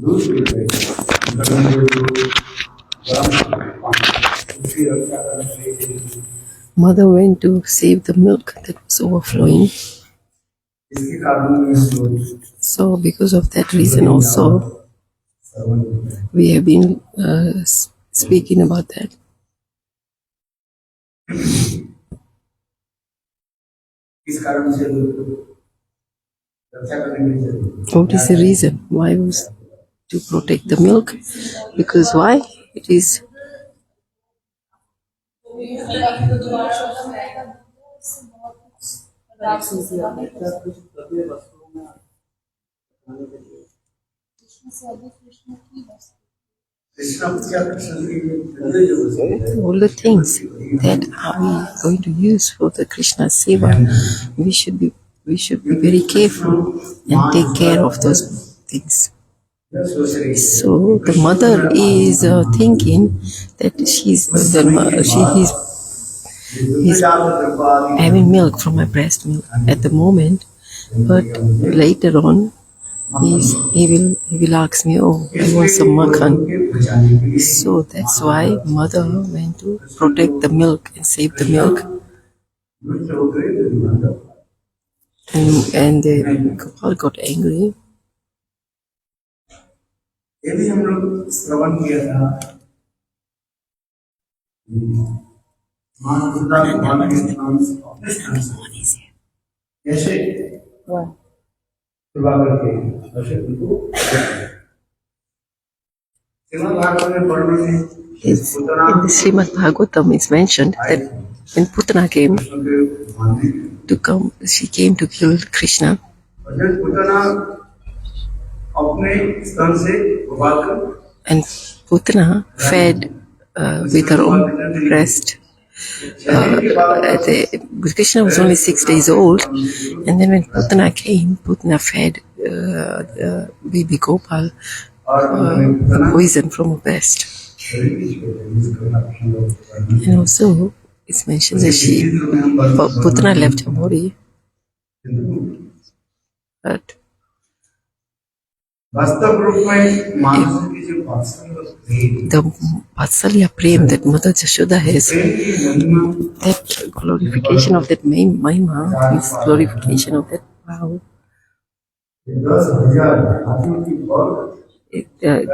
दूध पीते हैं गर्म उसकी रक्षा करने के लिए Mother went to save the milk that was overflowing. इसके कारण में हम लोग So, because of that reason, also, we have been speaking about that. इस कारण से रक्षा करने के लिए What is the reason? Why was to protect the milk? Because why? It is all the things that are we going to use for the Krishna Seva, we should be very careful and take care of those things. So the mother is thinking that he's having milk from my breast milk at the moment, but later on he will ask me, oh, I want some makhan. So that's why mother went to protect the milk and save the milk. And Gopal got angry. यदि हम लोग श्रवण किया था कैसे कृपा करके in the Srimad Bhagavatam it's mentioned that when Putana came she came to kill Krishna. And Putana fed with her own breast. Krishna was only 6 days old, and then when Putana came, Putana fed baby Gopal poison from her breast. And also, it's mentioned that Putana left her body, but the Vatsalya Prem that Mother Jashoda has, that glorification of that Mahima is glorification of that vow.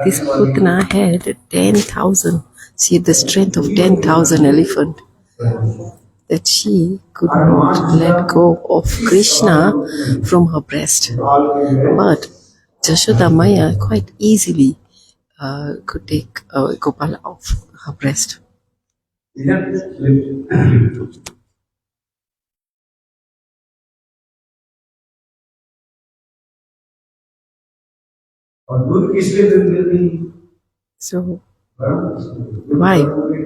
This Putana had 10,000. She had the strength of 10,000 elephants. That she could not let go of Krishna from her breast. But Jashoda Maya quite easily could take Gopal off her breast. So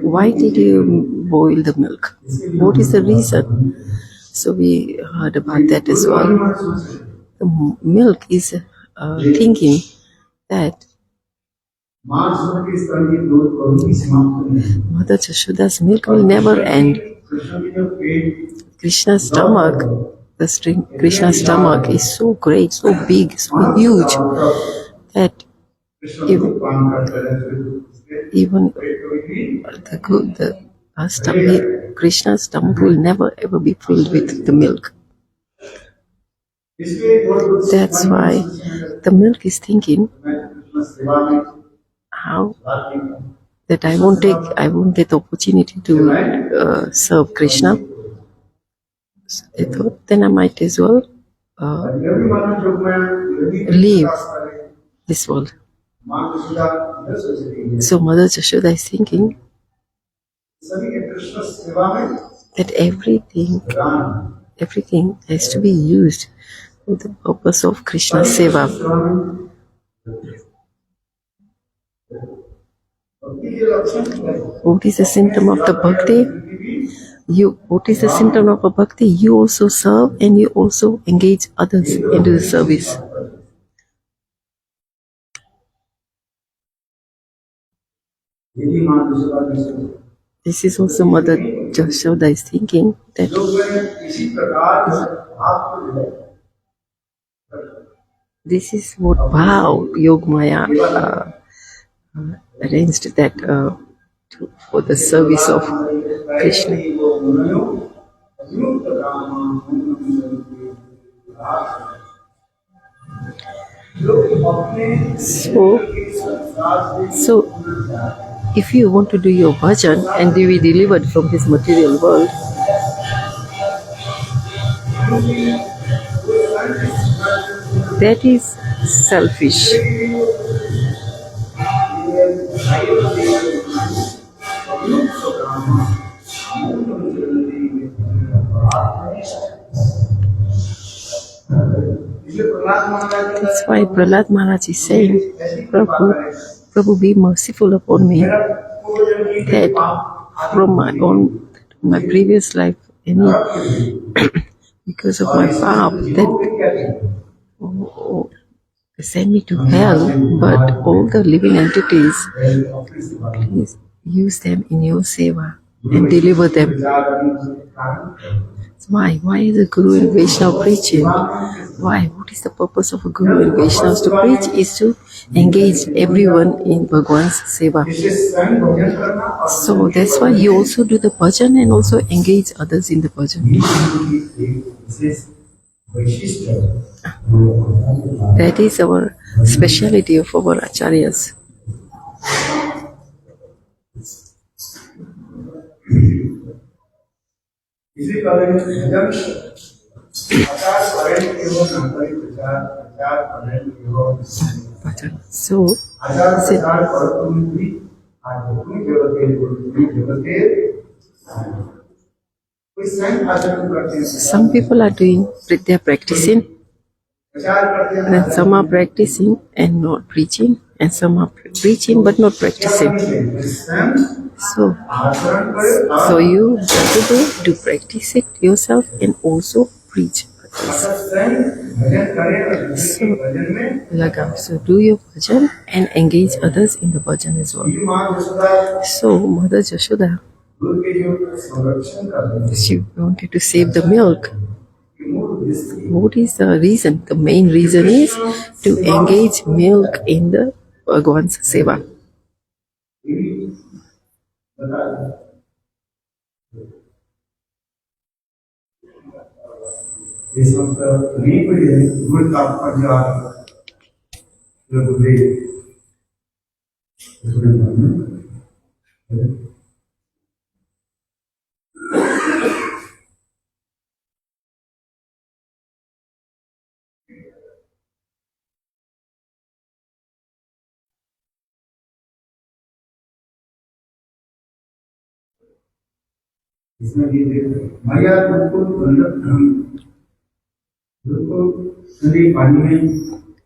why did you boil the milk? What is the reason? So we heard about that as well. The milk is thinking that Mother Jashoda's milk will never end. Krishna's stomach, Krishna's stomach is so great, so big, so huge that even Krishna's stomach will never ever be filled with the milk. That's why the milk is thinking how that I won't get the opportunity to serve Krishna. So they thought then I might as well leave this world. So Mother Jashoda is thinking that everything has to be used for the purpose of Krishna Seva. What is the symptom of the bhakti? What is the symptom of a bhakti? You also serve and you also engage others into the service. This is also Mother Jashoda is thinking that This is what Yogmaya arranged that for the service of Krishna. So if you want to do your bhajan and be delivered from this material world, that is selfish. That's why Prahlad Maharaj is saying, Prabhu, be merciful upon me, that from my previous life, because of my path, that send me to hell, but all the living entities, please use them in your seva and deliver them. Why? Why is a Guru and Vaishnava preaching? Why? What is the purpose of a Guru and Vaishnava? To preach is to engage everyone in Bhagwan's seva. So that's why you also do the bhajan and also engage others in the bhajan. That is our speciality of our acharyas. So, some people are doing, they are practicing, and some are practicing and not preaching, and some are preaching but not practicing. So you have to practice it yourself and also preach. So do your bhajan and engage others in the bhajan as well. So Mother Jashoda, she wanted to save the milk. What is the reason? The main reason is to engage milk in the Bhagwan's seva.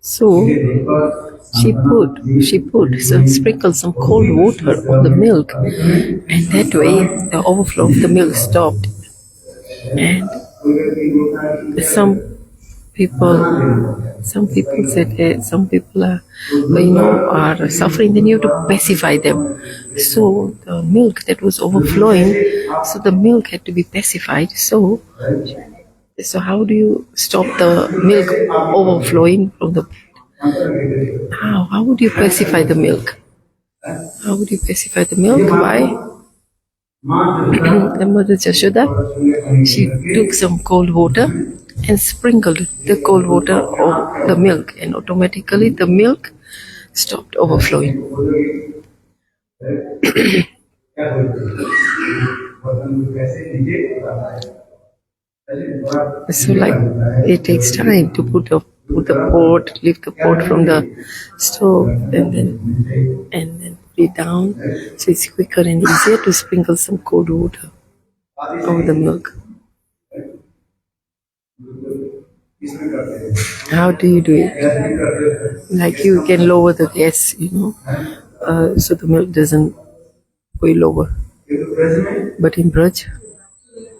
So she put sprinkled some cold water on the milk, and that way the overflow of the milk stopped. And some people said some people are suffering, then you have to pacify them. So the milk that was overflowing, so the milk had to be pacified. So how do you stop the milk overflowing from the pot? How would you pacify the milk? How would you pacify the milk? Why? The Mother Jashoda, she took some cold water and sprinkled the cold water on the milk, and automatically the milk stopped overflowing. So it takes time to put the pot, lift the pot from the stove, and then put it down. So it's quicker and easier to sprinkle some cold water over the milk. How do you do it? Like you can lower the gas, so the milk doesn't boil over. But in Braj,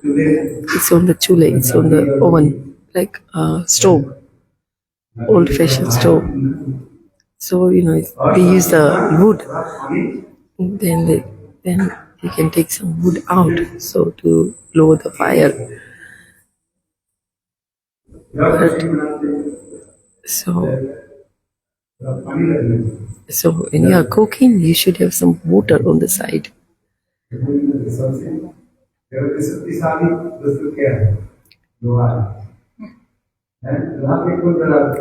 it's on the chule, it's on the oven, like stove, old-fashioned stove. So they use the wood. Then you can take some wood out, so to lower the fire. But So when you are cooking, you should have some water on the side.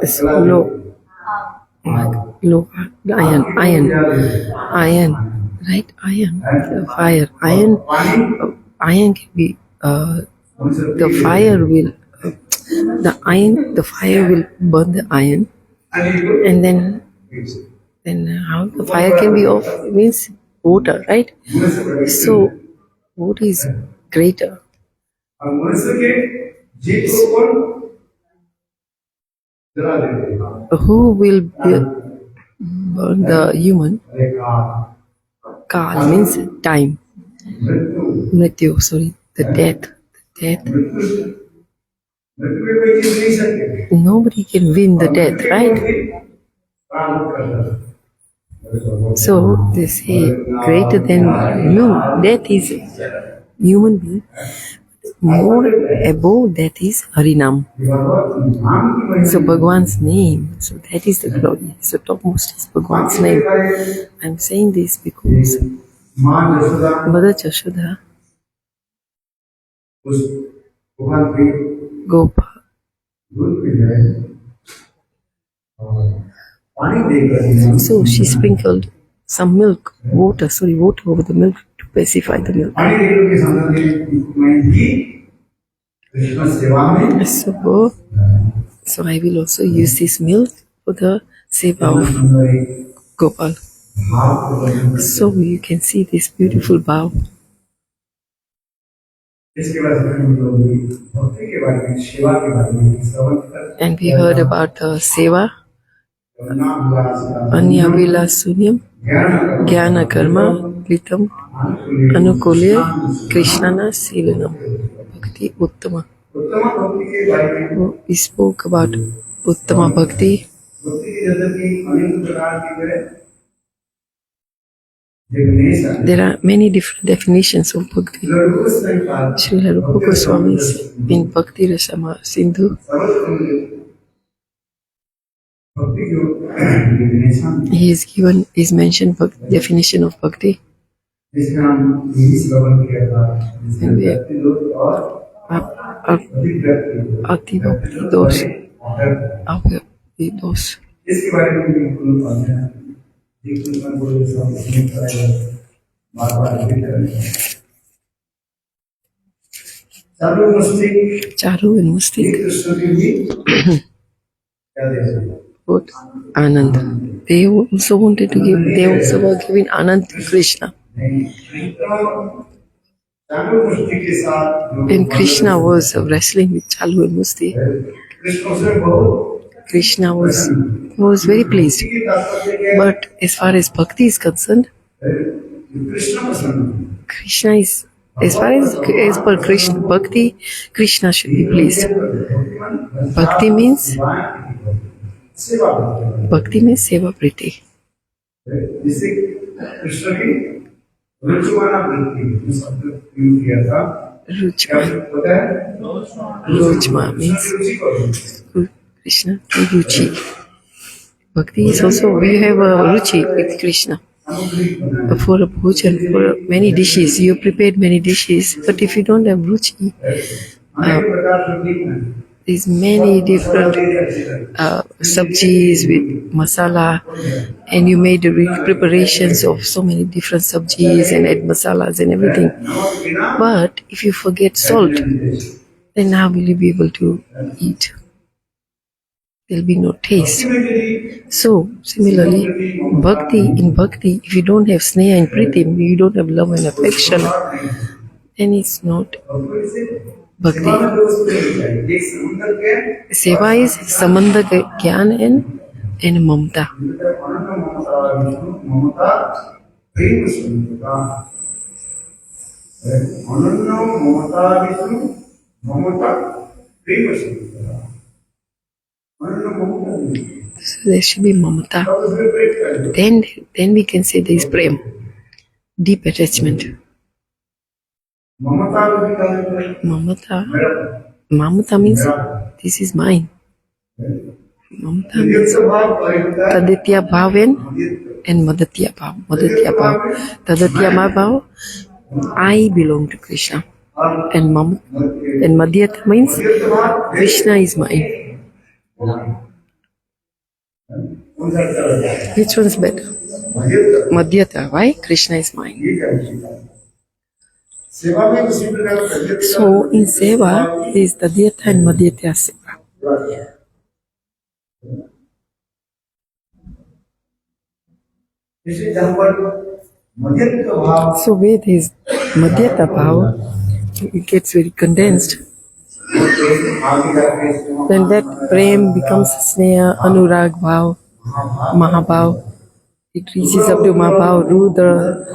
Slow, low, iron, right? Iron, fire, iron can be. The fire will, the fire will burn the iron, and then how the fire can be off? It means water, right? So what is greater? Who will burn the human? Kal means time. Mrityu, sorry, the death. Nobody can win the death, right? So they say greater than you. Death is human being. More above that is Harinam. So Bhagwan's name. So that is the glory. So topmost is Bhagwan's name. I'm saying this because Mother Jashoda, Gopa, so she sprinkled some milk, water over the milk to pacify the milk. So I will also use this milk for the seva of Gopal. So you can see this beautiful bow. And we heard about the seva, Anyavila Sunyam, Jnana Karma, Litam, Anukulya, Krishnana Silanam, Bhakti Uttama. We spoke about Uttama Bhakti. There are many different definitions of Bhakti. Srila Rupa Goswami in Bhakti Rasama Sindhu, he's mentioned definition of Bhakti. Ati Bhakti Dos. Abhyakti Dos. Charu and Mustik. What? Anand. They also wanted to give, they also were giving Anand to Krishna. When Krishna was wrestling with Chalu and Musti, Krishna was very pleased. But as far as Bhakti is concerned, Krishna is, as per Krishna, Bhakti, Krishna should be pleased. Bhakti means seva priti. Rujma means Krishna Ruchi. Bhakti is also, we have a Ruchi with Krishna. For a bhojan, for many dishes, you prepared many dishes, but if you don't have Ruchi, there's many different sabjis with masala, and you made preparations of so many different sabjis and add masalas and everything. But if you forget salt, then how will you be able to eat? There'll be no taste. So similarly, in bhakti, if you don't have sneha and pritim, you don't have love and affection, then it's not bhakti. Seva is samandha gyan and mamta. So there should be mamata. Then we can say there is prem, deep attachment. Mamata means this is mine. Mamta means Taditya Bhaven and Madatya Bhav. Madatya Bhav. Tadatya Bhav, I belong to Krishna. And Madhyata means Krishna is mine. Which one's better? Madhyata. Why? Krishna is mine. So in Seva, there is Tadyata and Madhyata Seva. So where there is Madhyata Bhav, it gets very condensed. Then that Prem becomes Sneha, Anurag Bhav, Mahabhav. It reaches up to Mahabhav, Rudra,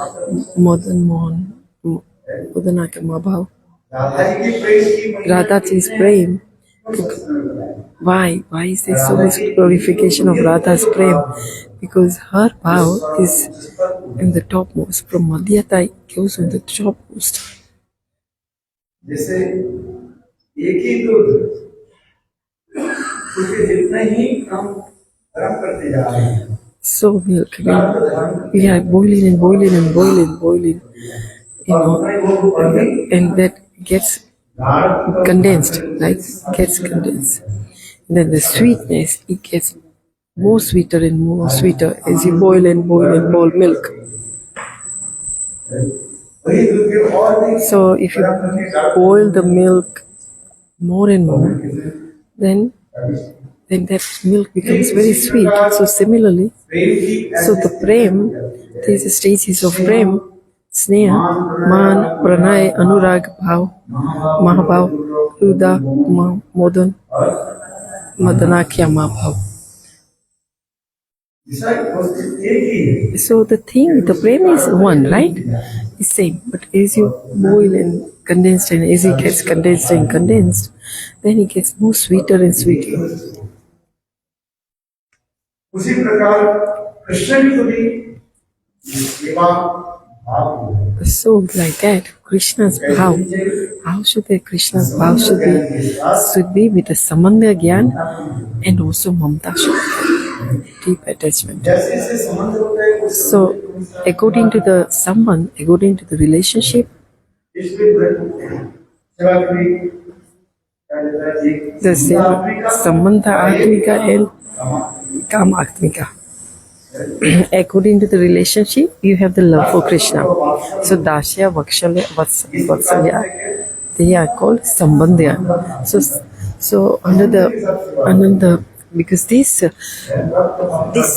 Madan Mohan, Madanaka Mahabhav. Radha is Prem. Why? Why is there so much glorification of Radha's Prem? Because her bhav is in the topmost. From Madhyata it goes in the topmost. So milk again. We are boiling and boiling and boiling, and that gets condensed, right? Gets condensed. And then the sweetness, it gets more sweeter and more sweeter as you boil and boil milk. So if you boil the milk more and more, then that milk becomes very sweet. So similarly, so the Prem, these stages of Prem, Sneha, Man, Pranay, Anurag, Bhav, Mahabhav, Rudha, Modan, Madanakya Mahabhav. So the thing, the Prem is one, right? It's same. But as you boil and condensed, and as it gets condensed and condensed, then it gets more sweeter and sweeter. So like that, Krishna's bhav, how should the Krishna's bhav should be with the samandha gyan and also mamta should be deep attachment. So according to the sambandh, according to the relationship, the sambandha atmika and kama atmika. According to the relationship, you have the love for Krishna. So Dasya, Vatsalya, they are called Sambandhya. So under the because this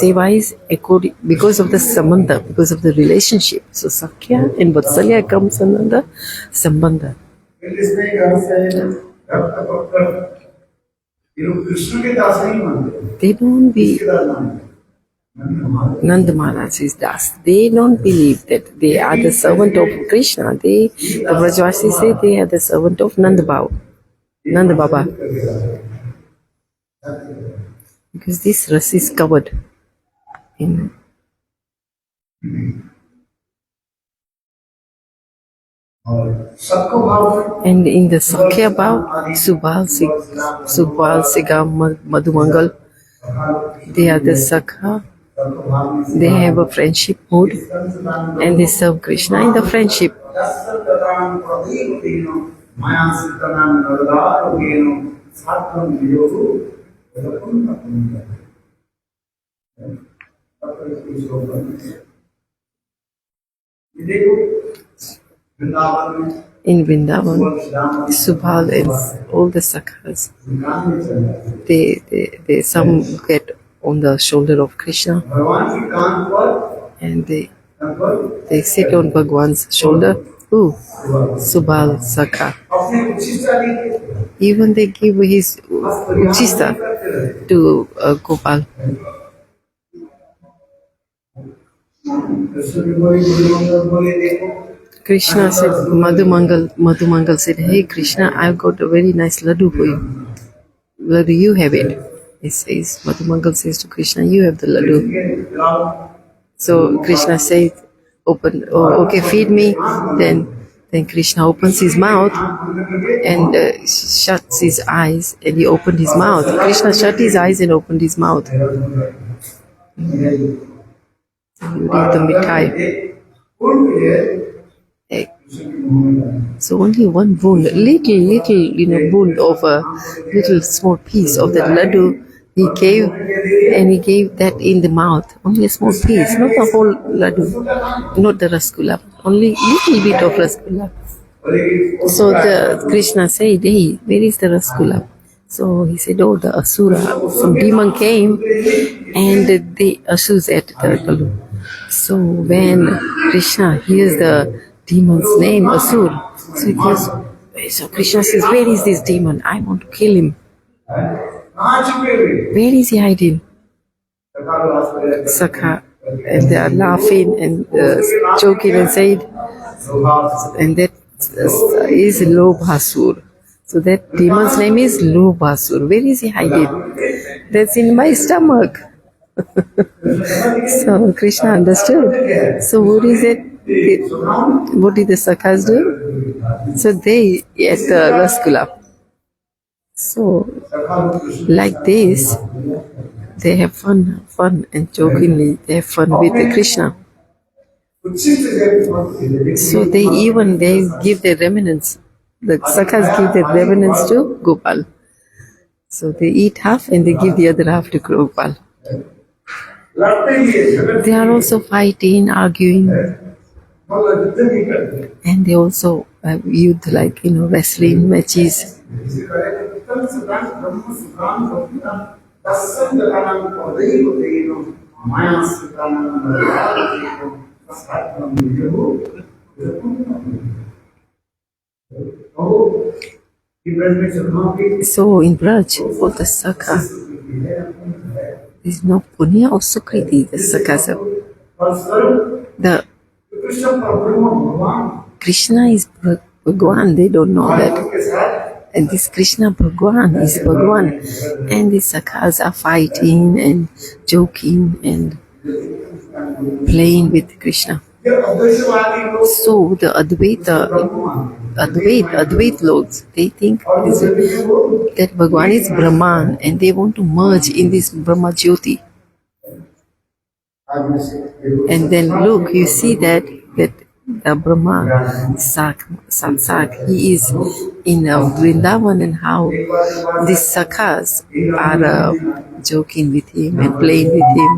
seva is according because of the sambandha, because of the relationship. So Sakhya and Vatsalya comes under the sambandha. They don't be Nand Maharaj is Das. They don't believe that they are the servant of Krishna. The Brajvasis say they are the servant of Nand Baba. Because this ras is covered in. And in the Sakhya Bhav, Subal, Sigam, Madhumangal, they are the Sakha. They have a friendship mood and they serve Krishna in the friendship. In Vrindavan, Subhal and all the Sakhas, they some get on the shoulder of Krishna and they sit on Bhagwan's shoulder. Ooh, Subhal Sakha. Even they give his uchista to Gopal. Krishna said, Madhumangal said, hey Krishna, I've got a very nice laddu for you. Where do you have it? He says, Madhumangal says to Krishna, you have the laddu. So Krishna says, okay, feed me. Then Then Krishna opens his mouth and shuts his eyes, and he opened his mouth. Krishna shut his eyes and opened his mouth. You read the mithai. So only one bund, little bund of a little small piece of that laddu he gave, and he gave that in the mouth. Only a small piece, not the whole laddu, not the rasgulla, only little bit of rasgulla. So the Krishna said, "Hey, where is the rasgulla?" So he said, "Oh, the asura, some demon came, and the asuras ate the balloon." So when Krishna hears the demon's name, Asur, so he goes, so Krishna says, "Where is this demon? I want to kill him. Where is he hiding?" Sakha, and they are laughing and joking and said, and that is Lobhasur. So that demon's name is Lobhasur. Where is he hiding? That's in my stomach. So Krishna understood. So what is it? What did the Sakhas do? So they ate the rasgulla. So like this, they have fun and jokingly they have fun with the Krishna. So they give their remnants. The Sakhas give their remnants to Gopal. So they eat half and they give the other half to Gopal. They are also fighting, arguing, and they also have youth like wrestling matches. So in Braj, for the Sakha, there is no punya or sukriti. The Sakhas the Krishna is Bhagwan, they don't know that. And this Krishna Bhagwan is Bhagwan. And the Sakhas are fighting and joking and playing with Krishna. So the Advait lords, they think that Bhagwan is Brahman and they want to merge in this Brahma Jyoti. And then look, you see that the Brahma Saksak, he is in Vrindavan, and how these Sakhas are joking with him and playing with him.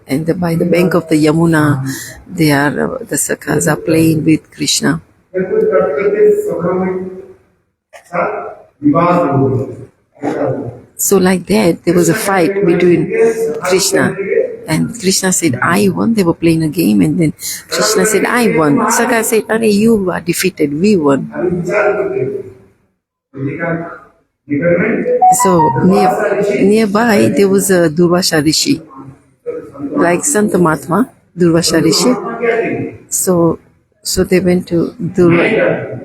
And by the bank of the Yamuna, the Sakhas are playing with Krishna. So like that, there was a fight between Krishna. And Krishna said, "I won." They were playing a game, and then Krishna said, "I won." Sakha said, "Are you are defeated, we won." So nearby there was a Durvasha Rishi, like Santa Mahatma, Durvasha Rishi. So they went to Durvasha.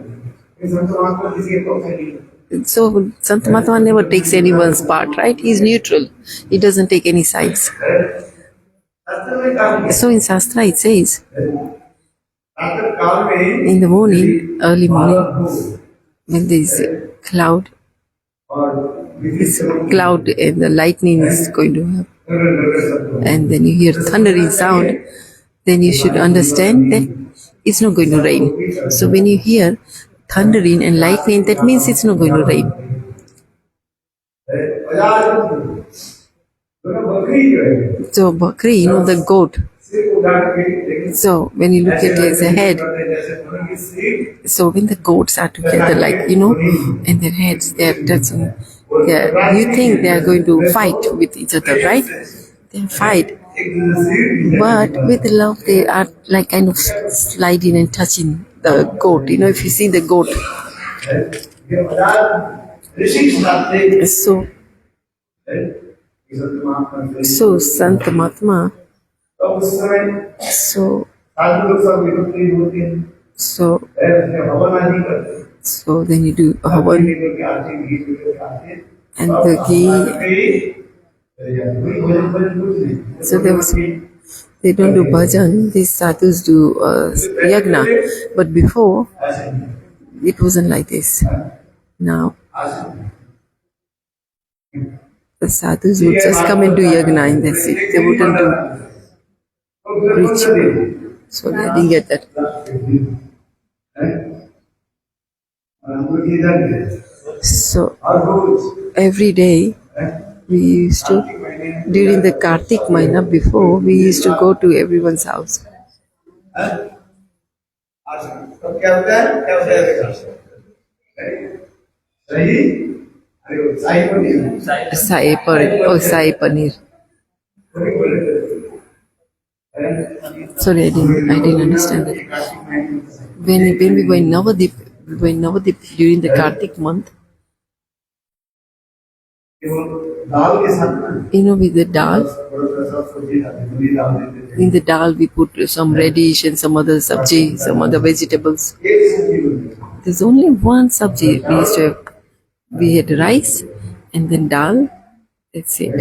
So Santa Mahatma never takes anyone's part, right? He's neutral. He doesn't take any sides. So in Shastra it says, in the morning, early morning, when there is a cloud and the lightning is going to happen, and then you hear thundering sound, then you should understand that it's not going to rain. So when you hear thundering and lightning, that means it's not going to rain. So Bakri, the goat. So when you look at his head, so when the goats are together, and their heads, they're touching, you think they are going to fight with each other, right? They fight. But with love, they are like kind of sliding and touching the goat. If you see the goat. So Santa Mahatma, so then you do Havan and the ghee. So there was They don't do bhajan. These sadhus do yagna. But before, it wasn't like this. Now, the sadhus would just come and do yagna and that's it. They wouldn't do ritual. Sorry, I didn't get that. So, every day, we used to, during the Kartik Mahina before, we used to go to everyone's house. Sai Paneer. Sorry, I didn't understand that. When we were in Navadip during the Kartik month, with the dal, in the dal we put some radish and some other sabji, some other vegetables. There's only one sabji we used to have. We had rice and then dal. That's it.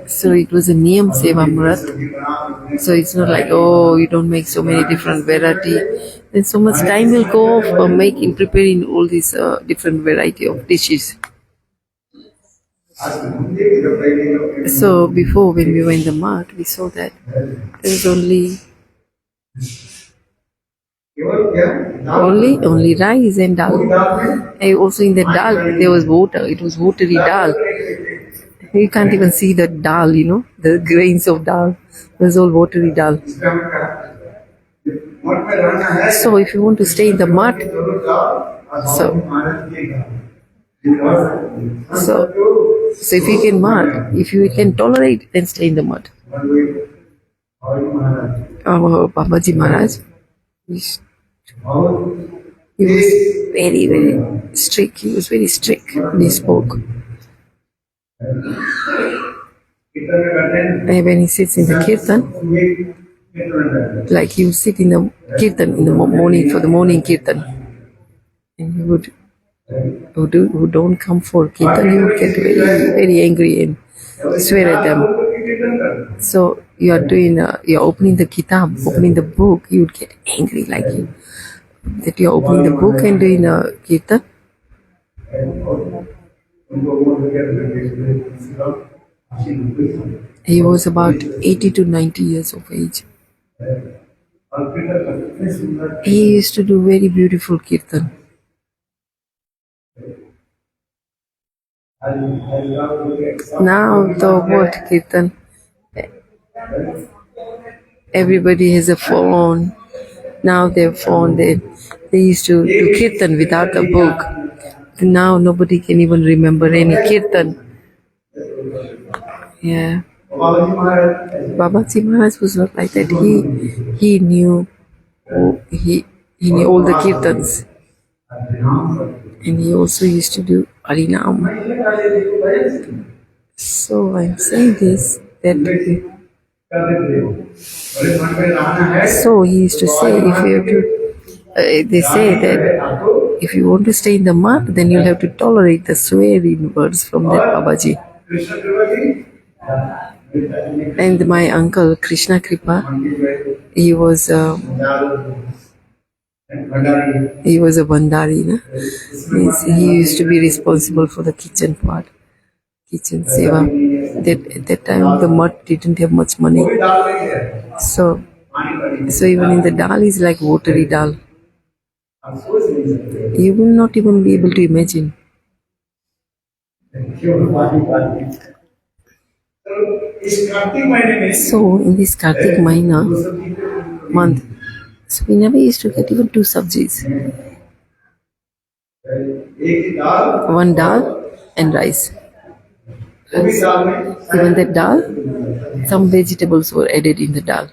So it was a Niyam Seva Mrat. So it's not like, oh, you don't make so many different variety. Then so much time will go for preparing all these different variety of dishes. So before, when we were in the mart, we saw that there was only rice and dal. And also in the dal there was water. It was watery dal. You can't even see the dal, the grains of dal. It was all watery dal. So if you want to stay in the mart, so if you can mart, if you can tolerate, then stay in the mart. Our Babaji Maharaj, he was very, very strict. He was very strict when he spoke. And when he sits in the kirtan, like he would sit in the kirtan in the morning for the morning kirtan, and he would, who don't come for kirtan, he would get very, very angry and swear at them. So you are you're opening the kitab, opening the book, you would get angry like you. That you're opening the book and doing a kirtan. He was about 80 to 90 years of age. He used to do very beautiful kirtan. Now the word kirtan, everybody has a phone. Now their phone, they used to do kirtan without a book. Now nobody can even remember any kirtan. Yeah. Babaji Maharaj was not like that. He knew all the kirtans. And he also used to do Harinam. So I'm saying this, that so he used to say, they say that if you want to stay in the mart, then you'll have to tolerate the swearing words from that Babaji. And my uncle Krishna Kripa, he was a Bandari. Means he used to be responsible for the kitchen part, kitchen seva. At that time the mart didn't have much money, so even in the dal is like watery dal. You will not even be able to imagine. So in this Kartik Mahina month, so we never used to get even 2 sabjis. One dal and rice. Even that dal, some vegetables were added in the dal.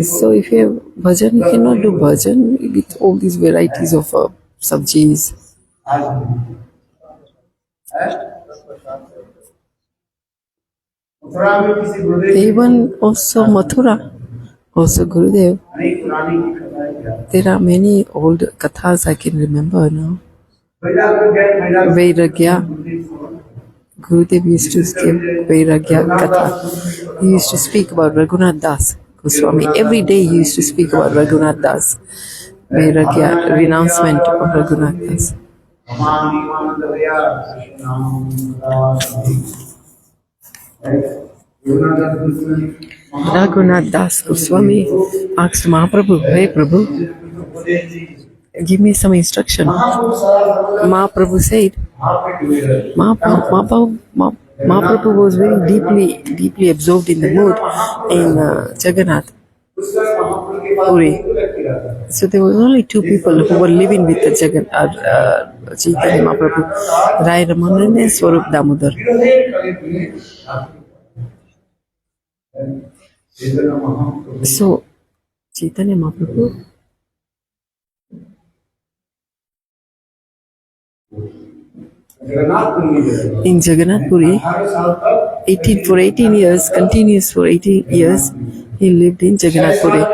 So if you have bhajan, you cannot do bhajan with all these varieties of sabjis. Even also Mathura, also Gurudev, There are many old kathas I can remember now. Vairagya. Gurudev used to give Vairagya Katha. He used to speak about Raghunath Das Goswami. Every day he used to speak about Raghunath Das. Vairagya, renouncement of Raghunath Das. Raghunath Das Goswami asked Mahaprabhu, "Hey Prabhu, give me some instruction." Mahaprabhu said, Mahaprabhu was very deeply absorbed in the mood in Jagannath Puri. So there were only two people who were living with the Chaitanya Mahaprabhu, Rai Ramanan and Swarup Damodar. So Chaitanya Mahaprabhu in Jagannath Puri, for 18 years, continuous for 18 years, he lived in Jagannath Puri.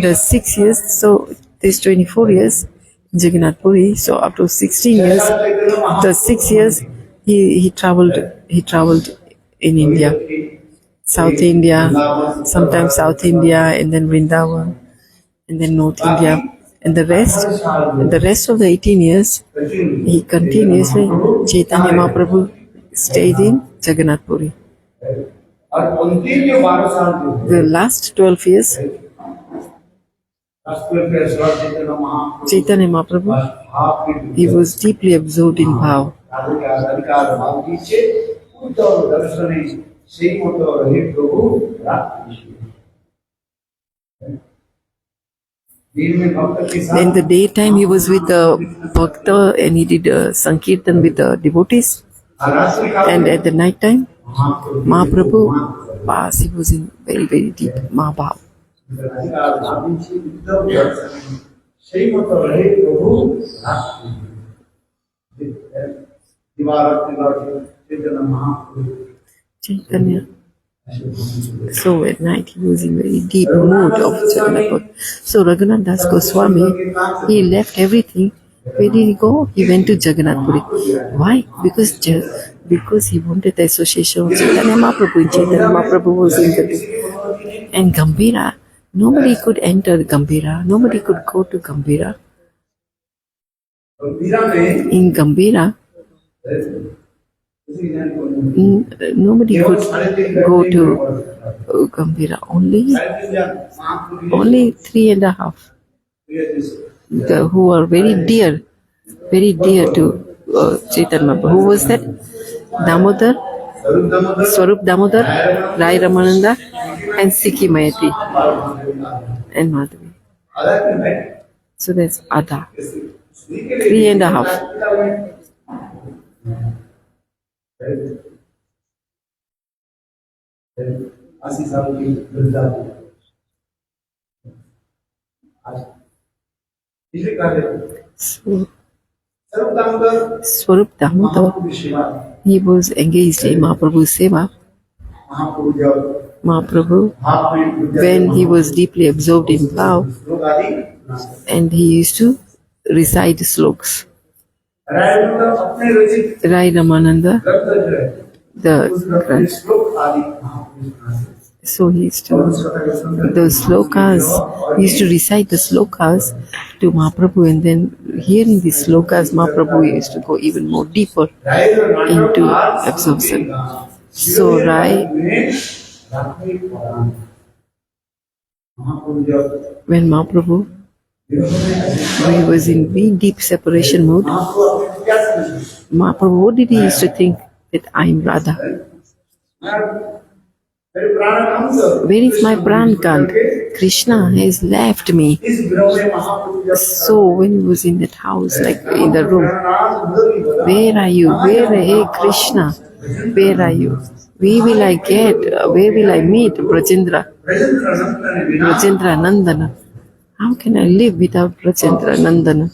The 6 years, so this 24 years in Jagannath Puri. So after 16 years, the 6 years he traveled in India, South India, sometimes South India, and then Vrindavan, and then North India. And the rest of the 18 years, he continuously, Chaitanya Mahaprabhu stayed in Jagannath Puri. The last 12 years, Chaitanya Mahaprabhu, he was deeply absorbed in bhav. In the daytime, he was with the Bhakta and he did Sankirtan with the devotees. And at the night time, Mahaprabhu, he was in very deep Mahabhav. Chaitanya. So at night he was in very deep mood of Jagannath. So Raghunath Das Goswami, he left everything. Where did he go? He went to Jagannath Puri. Why? Because he wanted the association of Chaitanya Mahaprabhu. Chaitanya Mahaprabhu was in the and Gambhira. Nobody could enter Gambhira. Nobody could go to Gambhira. In Gambhira, nobody could go to Gambhira. Only 3.5 who are very dear to Chaitanya Mahaprabhu. Who was that? Damodar, Swarup Damodar, Rai Ramananda, and Sikhi Mayati, and Madhavi. So that's Adha. 3.5. So, Swarup Damodar, he was engaged in Mahaprabhu's seva. Mahaprabhu, when he was deeply absorbed in bhav, and he used to recite sloks. Rai Ramananda, the so he used to the slokas. He used to recite the slokas to Mahaprabhu, and then hearing the slokas, Mahaprabhu used to go even more deeper into absorption. So when Mahaprabhu, he was in very deep separation mode, Mahaprabhu, what did he used to think? That I am Radha. Where is my Prankant? Krishna has left me. So when he was in that house, like in the room, where are you? Hey Krishna, where are you? Where will I meet Brajendra Nandana? How can I live without Brajendra Nandana?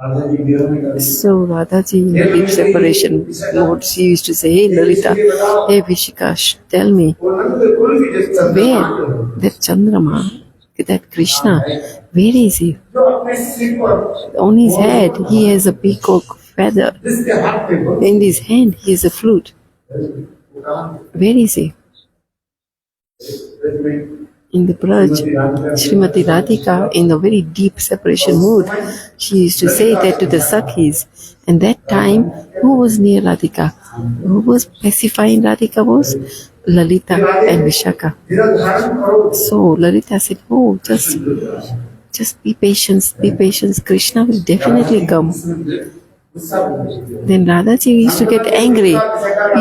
So Radhaji in the deep separation mode, she used to say, "Hey Lalita, hey Vishika, tell me where that Chandrama, that Krishna, where is he? On his head he has a peacock feather. In his hand he has a flute. Where is he?" In the Braj, Srimati Radhika, in a very deep separation mood, she used to say that to the Sakhis. And that time, who was near Radhika? Who was pacifying Radhika was Lalita and Vishaka. So Lalita said, "Oh, just be patient, be patient. Krishna will definitely come." Then Radhaji used to get angry.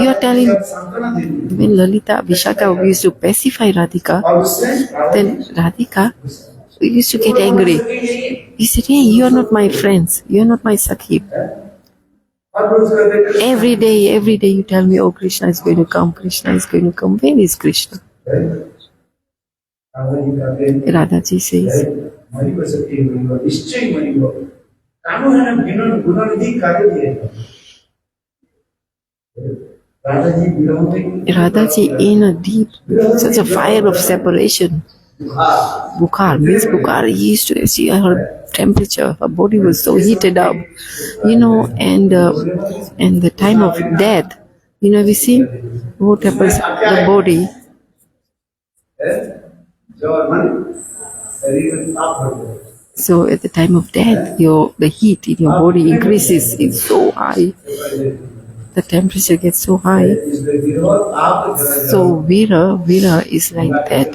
You are telling, when Lalita Vishaka used to pacify Radhika, then Radhika used to get angry. He said, "Hey, you are not my friends. You are not my Sakhi. Every day you tell me, oh, Krishna is going to come, Krishna is going to come. Where is Krishna?" Radhaji says, Radhaji in a deep, such a fire of separation. Bukhar means Bukhar. He used to see her temperature. Her body was so heated up, and the time of death. We see what happens the body. So at the time of death, the heat in your body increases. It's so high. The temperature gets so high. So Vira is like that.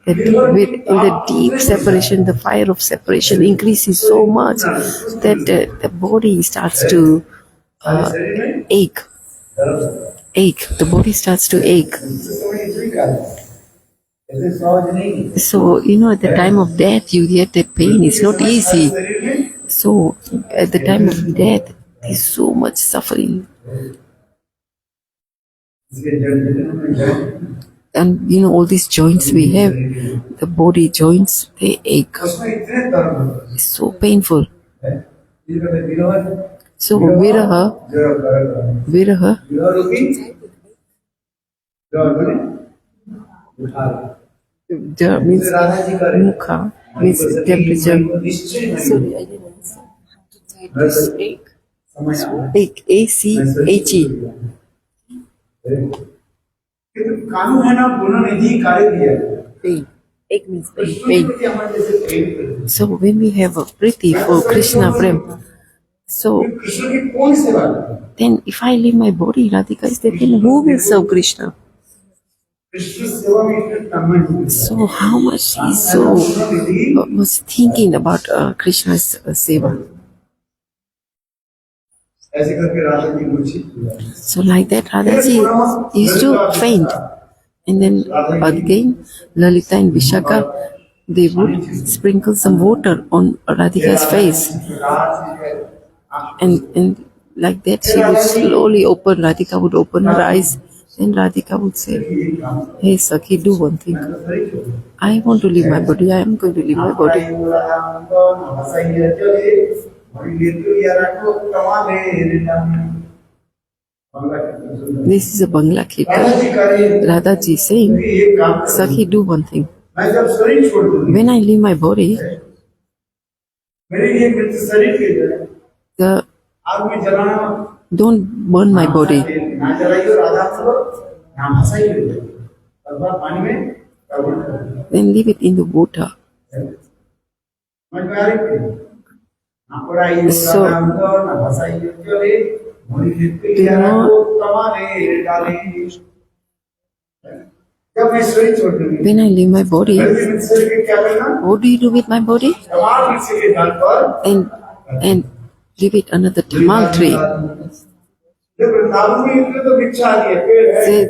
In the deep separation, the fire of separation increases so much that the body starts to ache. The body starts to ache. So, at the time of death, you get the pain. It's not easy. So, at the time of death, there's so much suffering. And, all these joints we have, the body joints, they ache. It's so painful. So, Viraha means mukha, means temperature. Sorry, I didn't understand. Ache, A-C-H-E. Pain. Ache means pain. So when we have a priti for Krishna Prem, so then if I leave my body, Radhika is there, then who will serve Krishna? So how much he's so was thinking about Krishna's seva. So like that, Radhaji used to faint. And then again, Lalita and Vishaka, they would sprinkle some water on Radhika's face. And like that, she would slowly open, Radhika would open her eyes. Then Radhika would say, "Hey Sakhi, do one thing. I want to leave my body. I am going to leave my body." This is a Bangla Kirtan. Radhaji saying, "Sakhi, do one thing. When I leave my body, don't burn my body. Then leave it in the water." So, when I leave my body, what do you do with my body? And give it another tamal tree.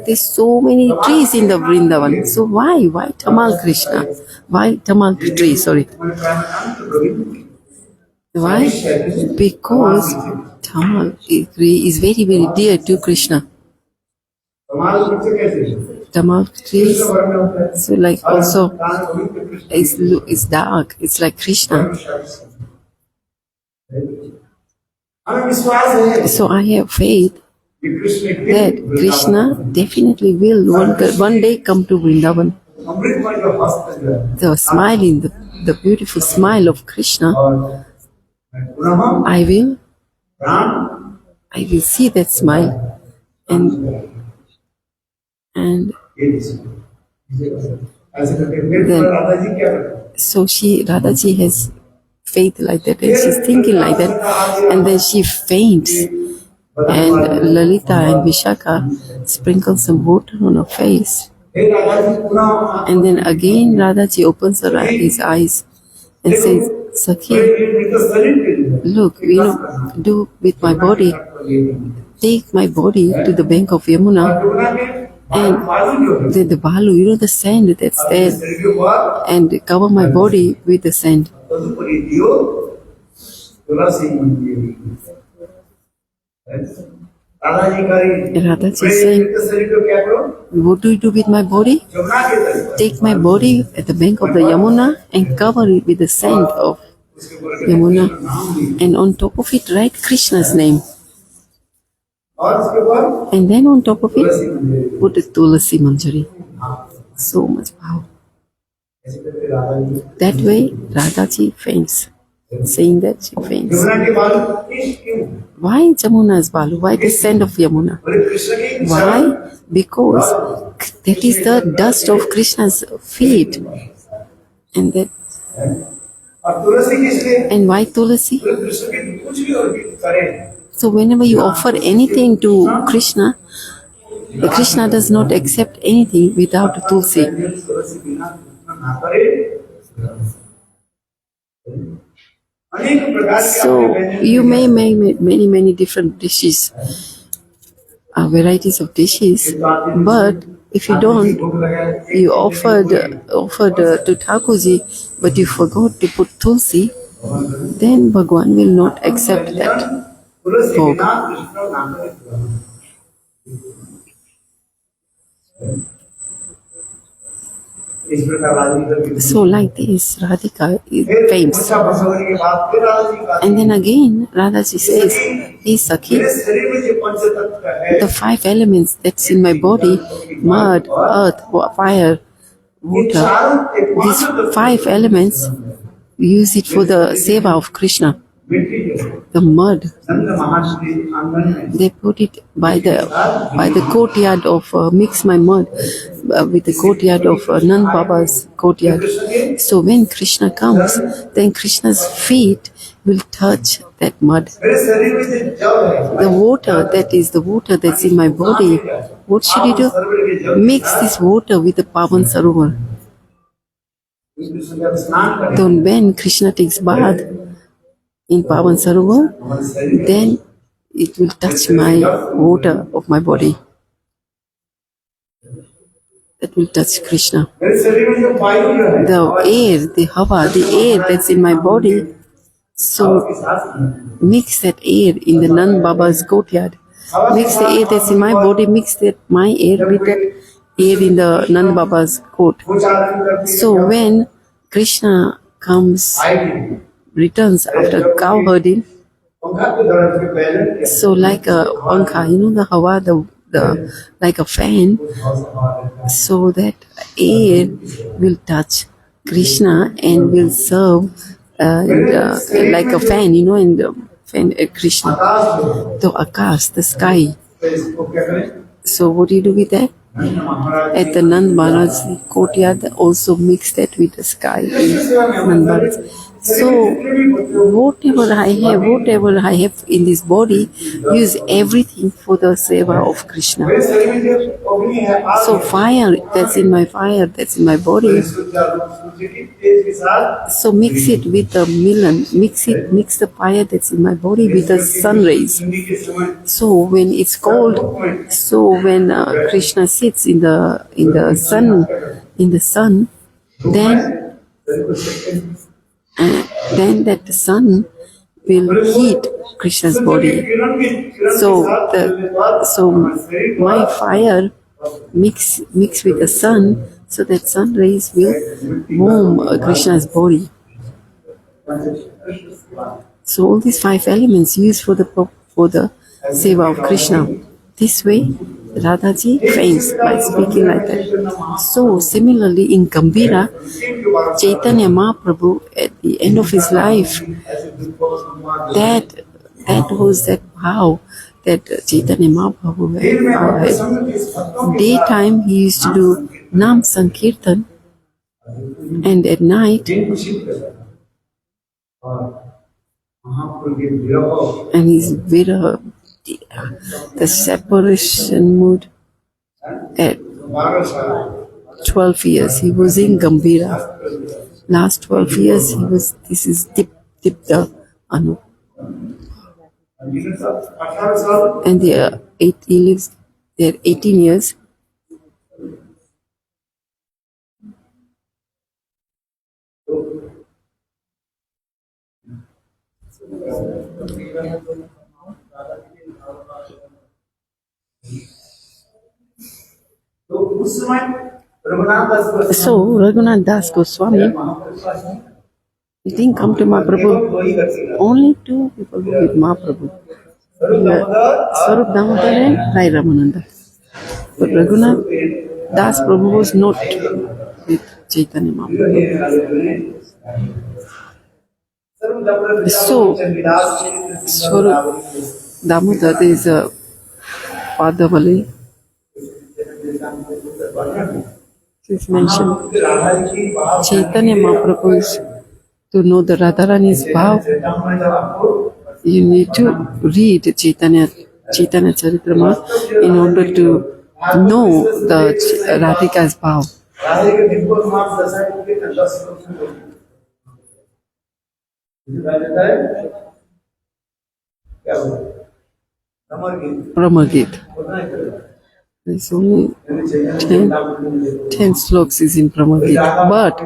There's so many trees in the Vrindavan. So why Tamal Krishna? Why Tamal tree? Sorry. Why? Because Tamal tree is very, very dear to Krishna. Tamal trees, so like also it's dark. It's like Krishna. हमें विश्वास है So I have faith कि कृष्ण एक that दिन Krishna definitely will one day come to Vrindavan. अमृतमय जो हस्त जो है The smile in the beautiful smile of Krishna, और पुनः I will प्राण see that smile, and ऐसे करके फिर राधा जी क्या करते so Radha ji has faith like that, and she's thinking like that, and then she faints, and Lalita and Vishaka sprinkle some water on her face, फिर राधा जी पुनः and then again Radha ji opens his eyes and says, Sakhi, शरीर के लिए look, do with my body, take my body to the bank of Yamuna, and then the balu, the sand that's there, and cover my body with the sand. Radha ji is saying, what do you do with my body? Take my body at the bank of the Yamuna and cover it with the sand of Yamuna, and on top of it write Krishna's name. And then on top of it, put a Tulasi Manjari. So much power. That way, Radha ji faints, saying that she faints. Why Jamuna's Balu? Why the sand of Yamuna? Why? Because that is the dust of Krishna's feet. And that. And why Tulasi? So whenever you offer anything to Krishna, Krishna does not accept anything without Tulsi. So you may make many different dishes, varieties of dishes, but if you don't, you offered to Thakurji, but you forgot to put Tulsi, then Bhagwan will not accept that भोग. So like this, Radhika is famous. And then again, Radhaji says, hey Sakhi, the 5 elements that's in my body, mud, earth, fire, water, these 5 elements, use it for the seva of Krishna. The mud, they put it by the courtyard of mix my mud with the courtyard of Nand Baba's courtyard. So when Krishna comes, then Krishna's feet will touch that mud. The water, that is the water that's in my body, what should you do? Mix this water with the Pavan Sarovar. Then when Krishna takes bath in Pavan Sarovar, then it will touch my water of my body. That will touch Krishna. The air, the hava, the air that's in my body, so mix that air in the Nand Baba's courtyard. Mix the air that's in my body, mix that my air with that air in the Nand Baba's court. So when Krishna comes, returns after cow herding, so like a pankha, the hawa, the like a fan, so that air will touch Krishna and will serve like a fan, in the fan Krishna, the akash, the sky. So what do you do with that? At the Nand Maharaj's courtyard, also mix that with the sky in Nand Maharaj. So whatever I have in this body, use everything for the seva of Krishna. So fire that's in my body, so mix it with the milan, mix the fire that's in my body with the sun rays. So when it's cold, so when Krishna sits in the sun, then that sun will heat Krishna's body. So my fire mix with the sun, so that sun rays will warm Krishna's body. So all these 5 elements used for the seva of Krishna. This way, Radhaji feigns by speaking like that. So similarly, in Gambhira, Chaitanya Mahaprabhu at the end of his life, that was that vow that Chaitanya Mahaprabhu had. Daytime he used to do Nam Sankirtan, and at night, and his viraha, the separation mood at 12 years. He was in Gambhira. Last 12 years he was, this is Dipta Anu. And he lives there 18 years. So Raghunath Das Goswami, he didn't come to Mahaprabhu. Only 2 people were with Mahaprabhu, Swarup Damodar and Rai Ramananda. But Raghunath Das Prabhu was not with Chaitanya Mahaprabhu. So Swarup Damodar is a Padavali. It's mentioned Chaitanya Mahaprabhu is to know the Radharani's vow. You need to read Chaitanya Charitamrita in order to know the Radhika's vow. Pramagit. There's only 10 sloks is in Pramagit, but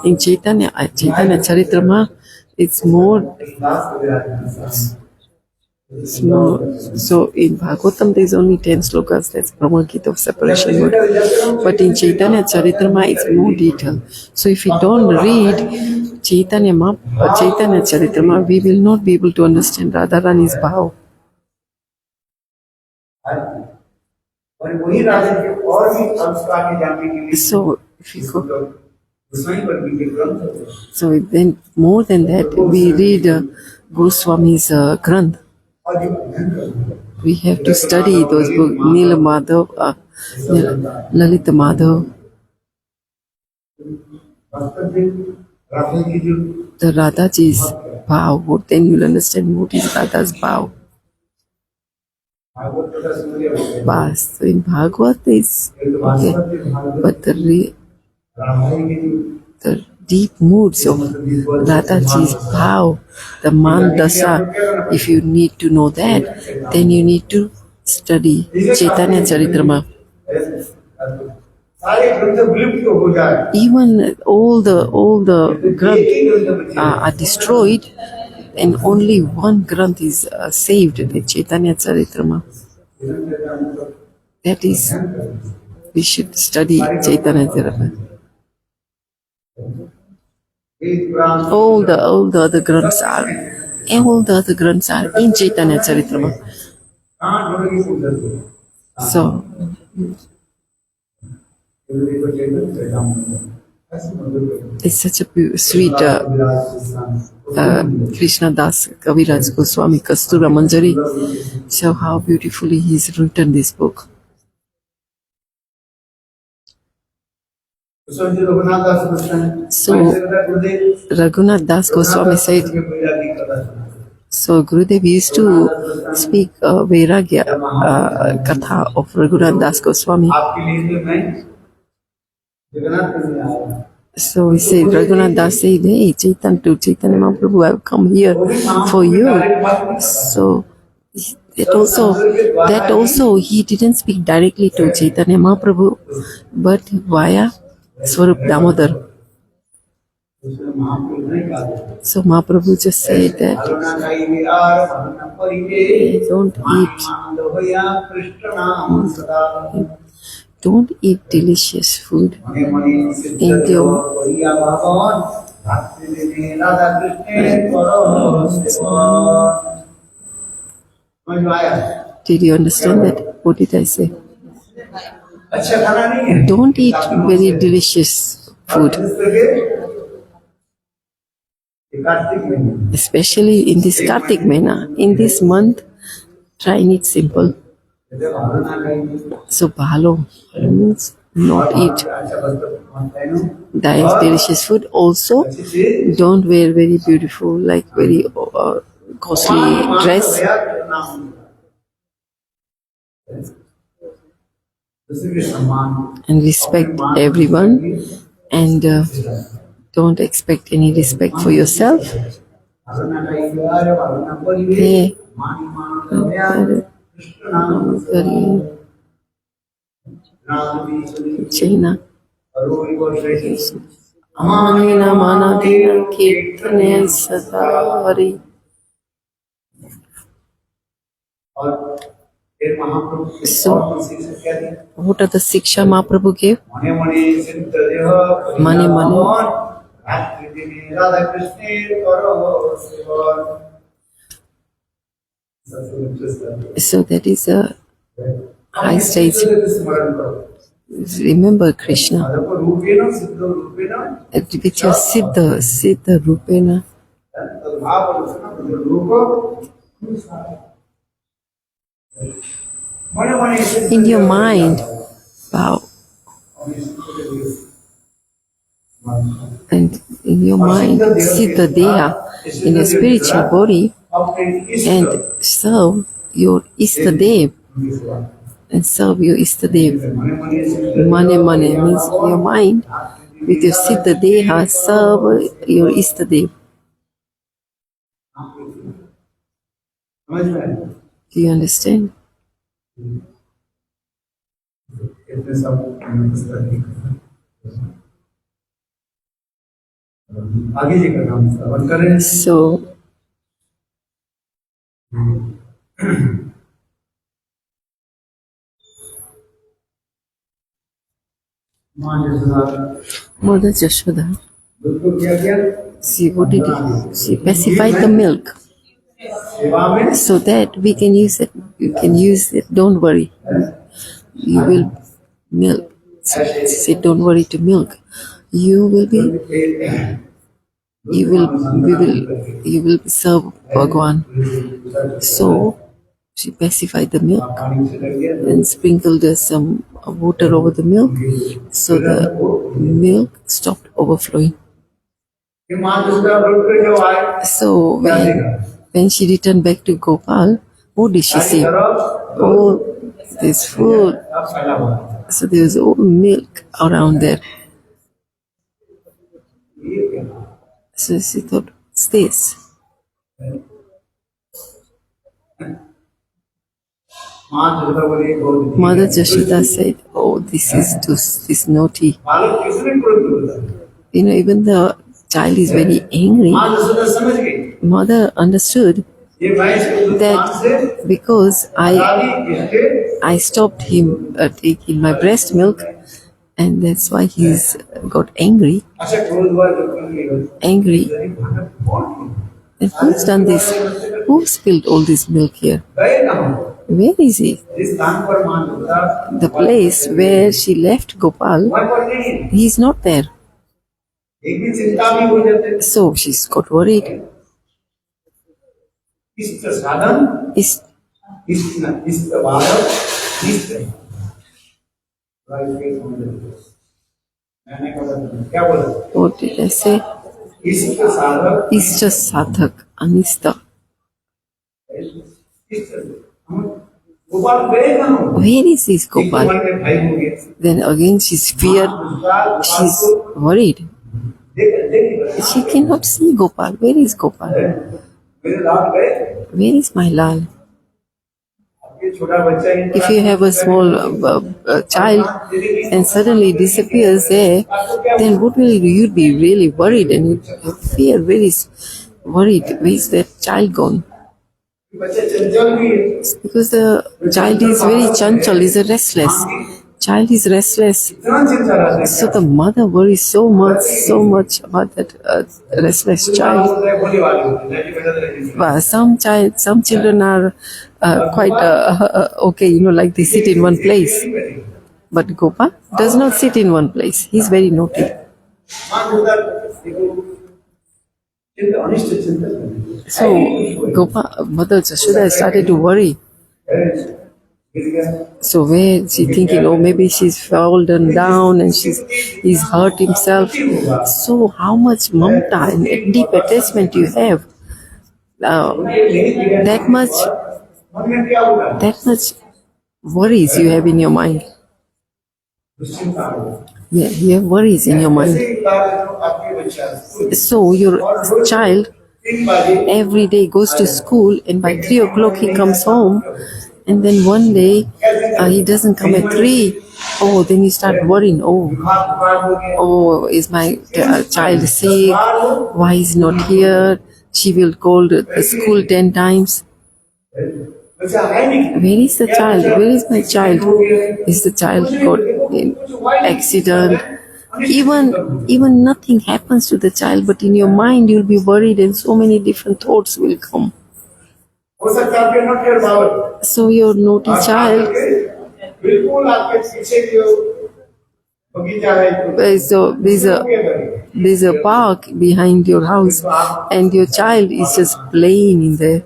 in Chaitanya Charitamrita, it's more. So in Bhagavatam there is only 10 slokas, that's Pramagit of separation mode. But in Chaitanya Charitamrita it's more detailed. So if we don't read Chaitanya Charitamrita, we will not be able to understand Radharani's vow. So if you go, so then more than that, we read Goswami's Granth. We have to study those books, Nila Madhav, Lalita Madhav, the Radhaji's vow. Then you'll understand what is Radha's vow. So in Bhagavad is okay, but the deep moods of Radhaji's vow, the Mandasa, if you need to know that, then you need to study Chaitanya Charitamrita. Even all the Granth are destroyed, and only one Granth is saved, the Chaitanya Charitamrita. That is, we should study Chaitanya Charitamrita. All the other Granths are in Chaitanya Charitamrita. So it's such a sweet Krishna Das Kaviraj Goswami Kastura Manjari. So how beautifully he's written this book. So Raghunath Das Goswami said, so Gurudev used to speak Vairagya Katha of Raghunath Das Goswami. So he said, Raghunath Das said, hey, Chaitanya Mahaprabhu, I have come here for you. So that also he didn't speak directly to Chaitanya Mahaprabhu, but via Swarup Damodar. So Mahaprabhu just said that don't eat delicious food. रात्रि दिने राधा कृष्ण करो seven. समझ में आया? Did you understand that? What did I say? अच्छा खाना नहीं है। Don't eat very delicious food, Kartik महीने especially in this Kartik Mehina. In this month, try and eat simple. So bhalo means not eat nice delicious food. Also, don't wear very beautiful, like very costly dress. And respect everyone, and don't expect any respect for yourself. Hey, China. Anina manadina kirtane sadari. So, what are the Siksha Mahaprabhu gave? Mane mane. So that is a high stage. Remember Krishna. With your Siddha Rupena. In your mind, wow. And in your mind, Siddha Deha, in your spiritual body, and serve your Istadev. And serve your Istadev. Mane mane means your mind, with your Siddha Deha, serve your Istadev. Do you understand? So, Mother Jashoda, see what did she pacified the milk so that we can use it. You can use it. Don't worry. You will milk. She said, don't worry to milk. You will be serve Bhagwan. So she pacified the milk and sprinkled some water over the milk, so the milk stopped overflowing. So when she returned back to Gopal, what did she say? Oh, there's food. So there was all milk around there. So she thought, what's this? Mother Jashoda said, oh, this is naughty. Even the child is very angry. Mother understood that because I stopped him taking my breast milk, and that's why he's got angry. And who's done this? Who spilled all this milk here? Where is he? The place where she left Gopal, he's not there. So she's got worried. What did I say? Ishta Sadhak, Anista. Where is this Gopal? Then again she's feared, she's worried. She cannot see Gopal. Where is Gopal? Where is my Lal? If you have a small child and suddenly disappears there, then what will you be really worried and you fear? Where is that child gone? Because the child is very chanchal, is restless. child is restless. इतना चिंता रहता है So the mother worries so much about that restless child. बोली वाली होती है कि बेटा रहेगी Some children are quite okay, like they sit in one place. But Gopal does not sit in one place. He's very naughty. So Gopal, Mother Jashoda started to worry. So where she thinking, oh, maybe she's fallen down and he's hurt himself. So how much mamta and deep attachment you have, that much worries you have in your mind. Yeah, you have worries in your mind. So your child every day goes to school, and by 3 o'clock he comes home, and then one day he doesn't come at 3. Oh, then you start worrying. Oh, is my child sick? Why is he not here? She will call the school 10 times. Where is the child? Where is my child? Is the child got in accident? Even nothing happens to the child, but in your mind you'll be worried, and so many different thoughts will come. So your naughty child, so there's a park behind your house, and your child is just playing in there,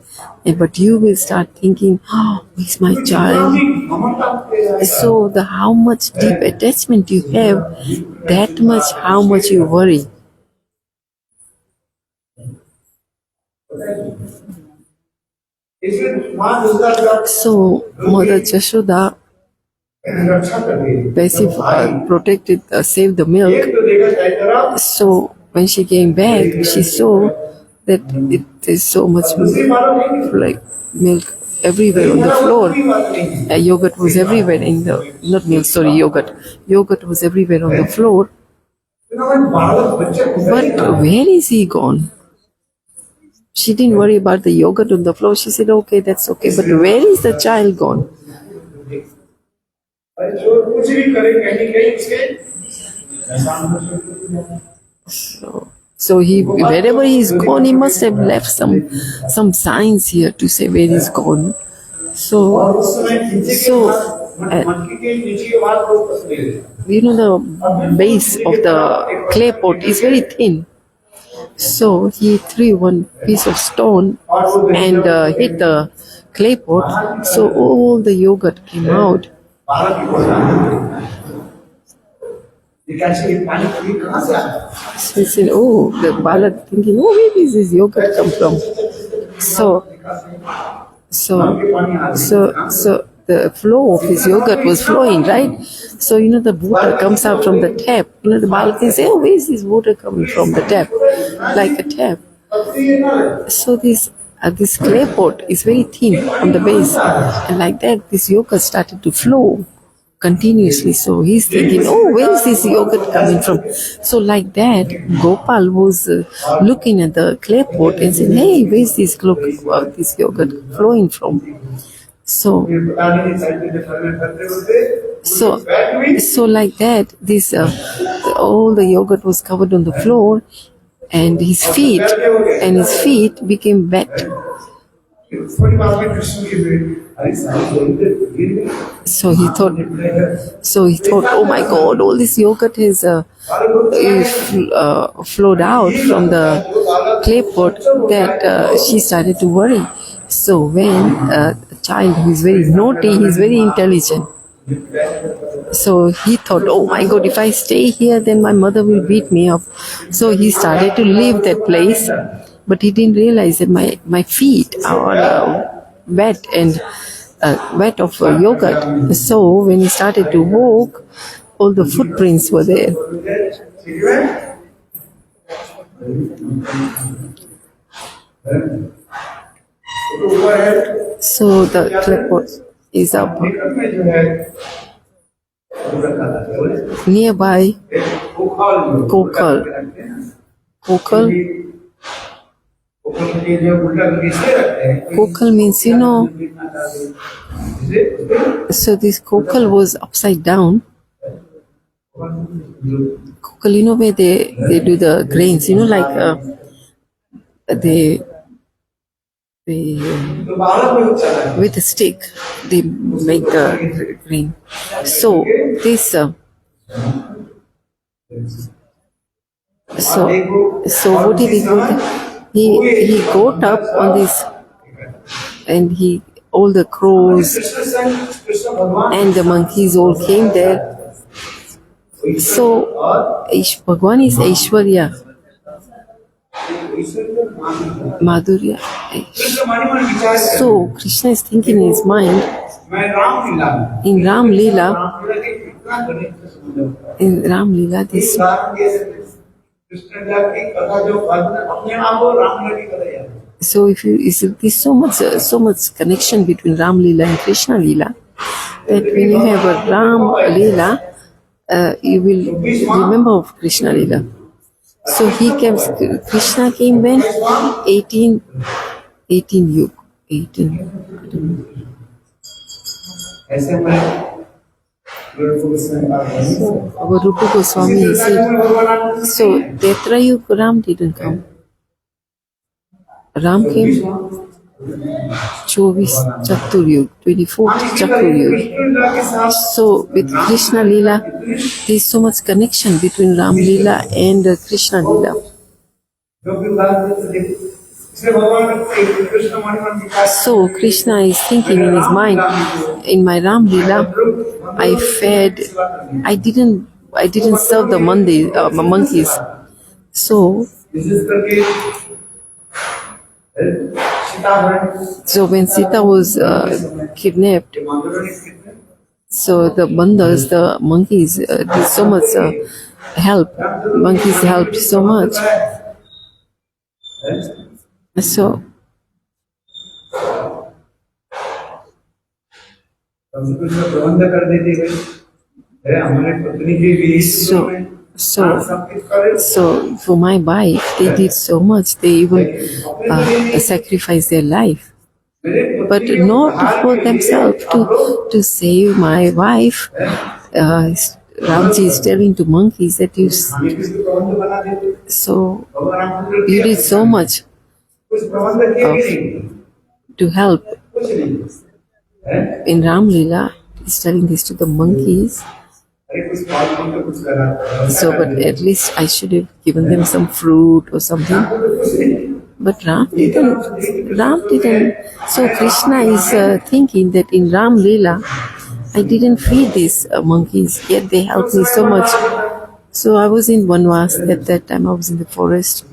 but you will start thinking, oh, where's my child? So how much deep attachment you have, that much how much you worry. So Mother Jashoda protected, saved the milk. So when she came back, she saw that there's so much like milk everywhere on the floor. Yogurt was everywhere yogurt was everywhere on the floor. But where is he gone? She didn't worry about the yogurt on the floor. She said, okay, that's okay. But where is the child gone? So wherever he's gone, he must have left some signs here to say where he's gone. So the base of the clay pot is very thin. So he threw one piece of stone and hit the clay pot. So all the yogurt came out. So he said, oh, the Balak thinking, oh, where does this yogurt come from? So the flow of his yogurt was flowing, right? So, the water comes out from the tap. The Balak can say, oh, where is this water coming from the tap? Like a tap. So this clay pot is very thin on the base. And like that, this yogurt started to flow continuously. So he's thinking, oh, where is this yogurt coming from? So like that, Gopal was looking at the clay pot and saying, hey, where is this yogurt flowing from? So like that, this all the yogurt was covered on the floor, and his feet became wet. So he thought, oh my God, all this yogurt is flowed out from the clay pot, that she started to worry. So when a child who is very naughty, he is very intelligent. So he thought, oh my God, if I stay here, then my mother will beat me up. So he started to leave that place, but he didn't realize that my feet are wet and wet of yogurt. So when he started to walk, all the footprints were there. So the clapboard is up. Nearby, Kokal. Kokal means, So this kokal was upside down. Kokal, you know where they do the grains, you know, like they with a stick they make the grain. So this so what did he do? He got up on this, and he all the crows and the monkeys all came there. So Bhagwan is Aishwarya, Madhurya. So Krishna is thinking in his mind, in Ram Leela, this. So if there's so much connection between Ram Leela and Krishna Leela, that when you have a Ram Leela, you will remember of Krishna Leela. So Krishna came when 18 yug, 18. So our Rupa Goswami he said, so Tetra Yug Ram didn't come. Ram came 24 Chatur Yug, 24th Chatur Yug. So with Krishna Leela, there is so much connection between Ram Leela and Krishna Leela. So Krishna is thinking in his mind, in my Ram Leela, I didn't serve the monkeys. So when Sita was kidnapped, so the bandhas, the monkeys, did so much help. Monkeys helped so much. So for my wife, they did so much. They even sacrificed their life, but not for themselves. To save my wife, Ramji is telling to monkeys that you did so much to help. In Ram Leela, he's telling this to the monkeys. So, but at least I should have given them some fruit or something. But Ram didn't. So Krishna is thinking that in Ram Leela, I didn't feed these monkeys, yet they helped me so much. So I was in Vanvas at that time. I was in the forest.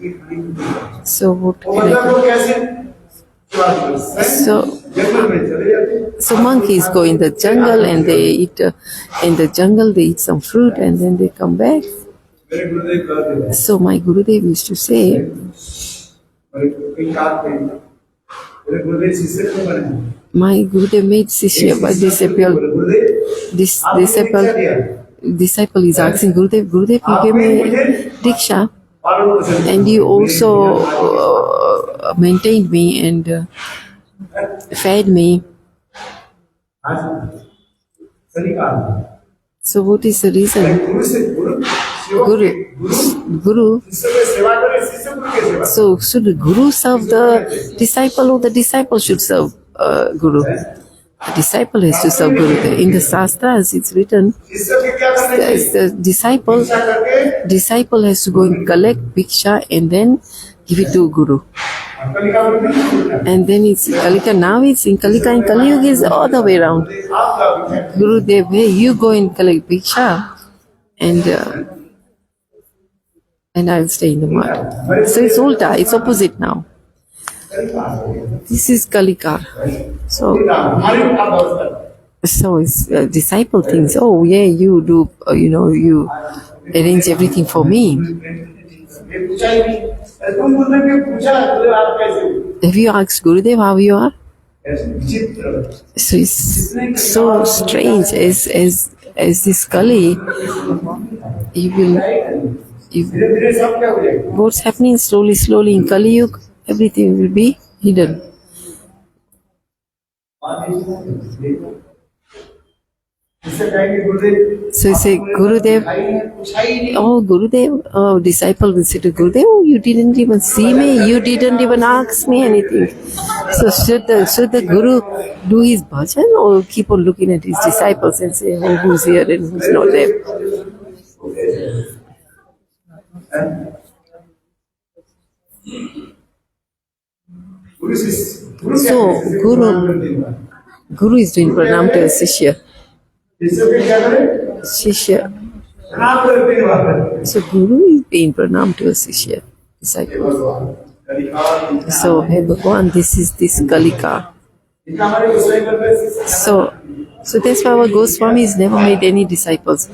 So what can I do? So monkeys go in the jungle and they eat. In the jungle they eat some fruit and then they come back. So my Gurudev used to say, my Gurudev made Sishya, but disciple is asking Gurudev, you gave me Diksha and you also maintained me and fed me. So what is the reason? Guru. So should the Guru serve the disciple or the disciple should serve Guru? The disciple has to serve Guru. In the Shastras it's written the disciple has to go and collect Bhiksha and then give it to Guru. And then it's Kalika. Now it's in Kalika and Kali Yuga is all the way around. Guru Dev, hey, you go and collect Bhiksha and I'll stay in the mud. So it's ulta, it's opposite now. This is Kalikar. So it's disciple thinks, oh yeah, you do, you arrange everything for me. Have you asked Gurudev how you are? So it's so strange as this Kali, what's happening slowly in Kali Yuga, everything will be hidden. So he said, Gurudev, disciple will say to Gurudev, oh, you didn't even see me, you didn't even ask me anything. So should the Guru do his bhajan or keep on looking at his disciples and say, oh, who's here and who's not there? So Guru is doing pranam to a Shishya. Shishya. So Guru is paying pranam to a Shishya, disciple. So, hey Bhagwan, this is this Kalika. So that's why our Goswami has never made any disciples.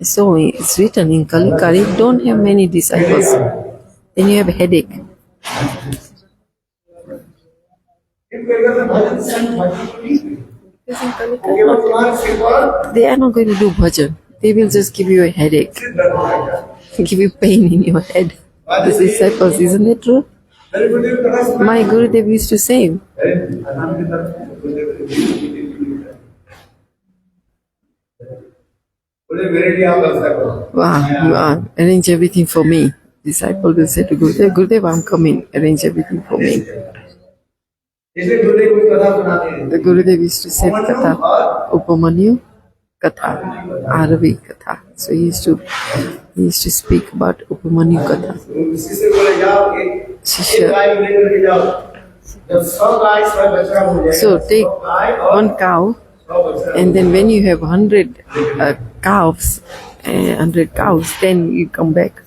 So it's written in Kalika, if you don't have many disciples, then you have a headache. Because in Kalika, they are not going to do bhajan. They will just give you a headache, give you pain in your head. The disciples, isn't it true? My Gurudev used to say, wow, you are, arrange everything for me. Disciple will say to Gurudev, Gurudev, I'm coming, arrange everything for me. The Gurudev used to say Katha, Upamanyu Katha, Aravi Katha. So he used to speak about Upamanyu Katha. Shishya. So take one cow, and then when you have 100 calves, 100 cows, then you come back.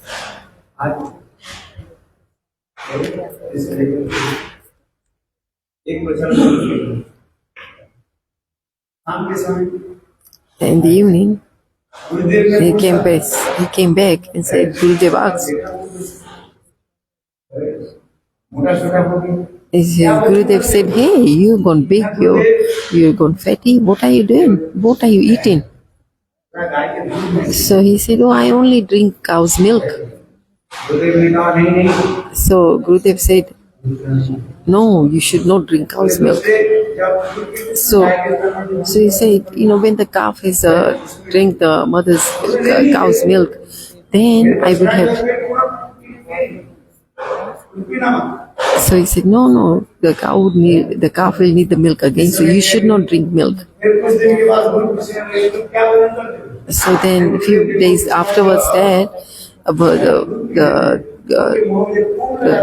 In the evening, he came back and said, Gurudev asked. Gurudev said, hey, you've gone big, you've gone fatty, what are you doing? What are you eating? So he said, oh, I only drink cow's milk. So Gurudev said, no, you should not drink cow's milk. So he said, when the calf has drink the mother's cow's milk, then I would have. So he said, no, the calf will need the milk again, so you should not drink milk. So then a few days afterwards that, the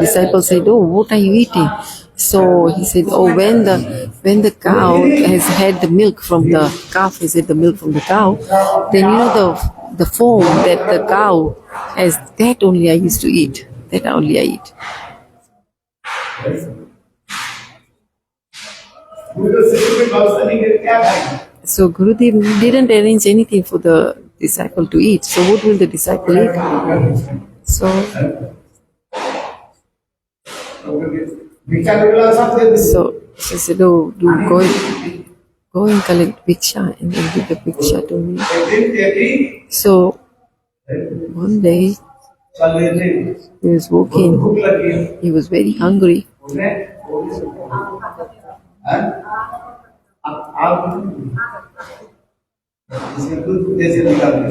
disciple said, oh, what are you eating? So he said, oh, when the cow has had the milk from the calf, has had the milk from the cow, then the foam that the cow has, that only I used to eat. That only I eat. So Gurudev didn't arrange anything for the disciple to eat. So what will the disciple eat? So she said, oh, go and collect bhiksha and then give the bhiksha to me. So one day he was walking, he was very hungry.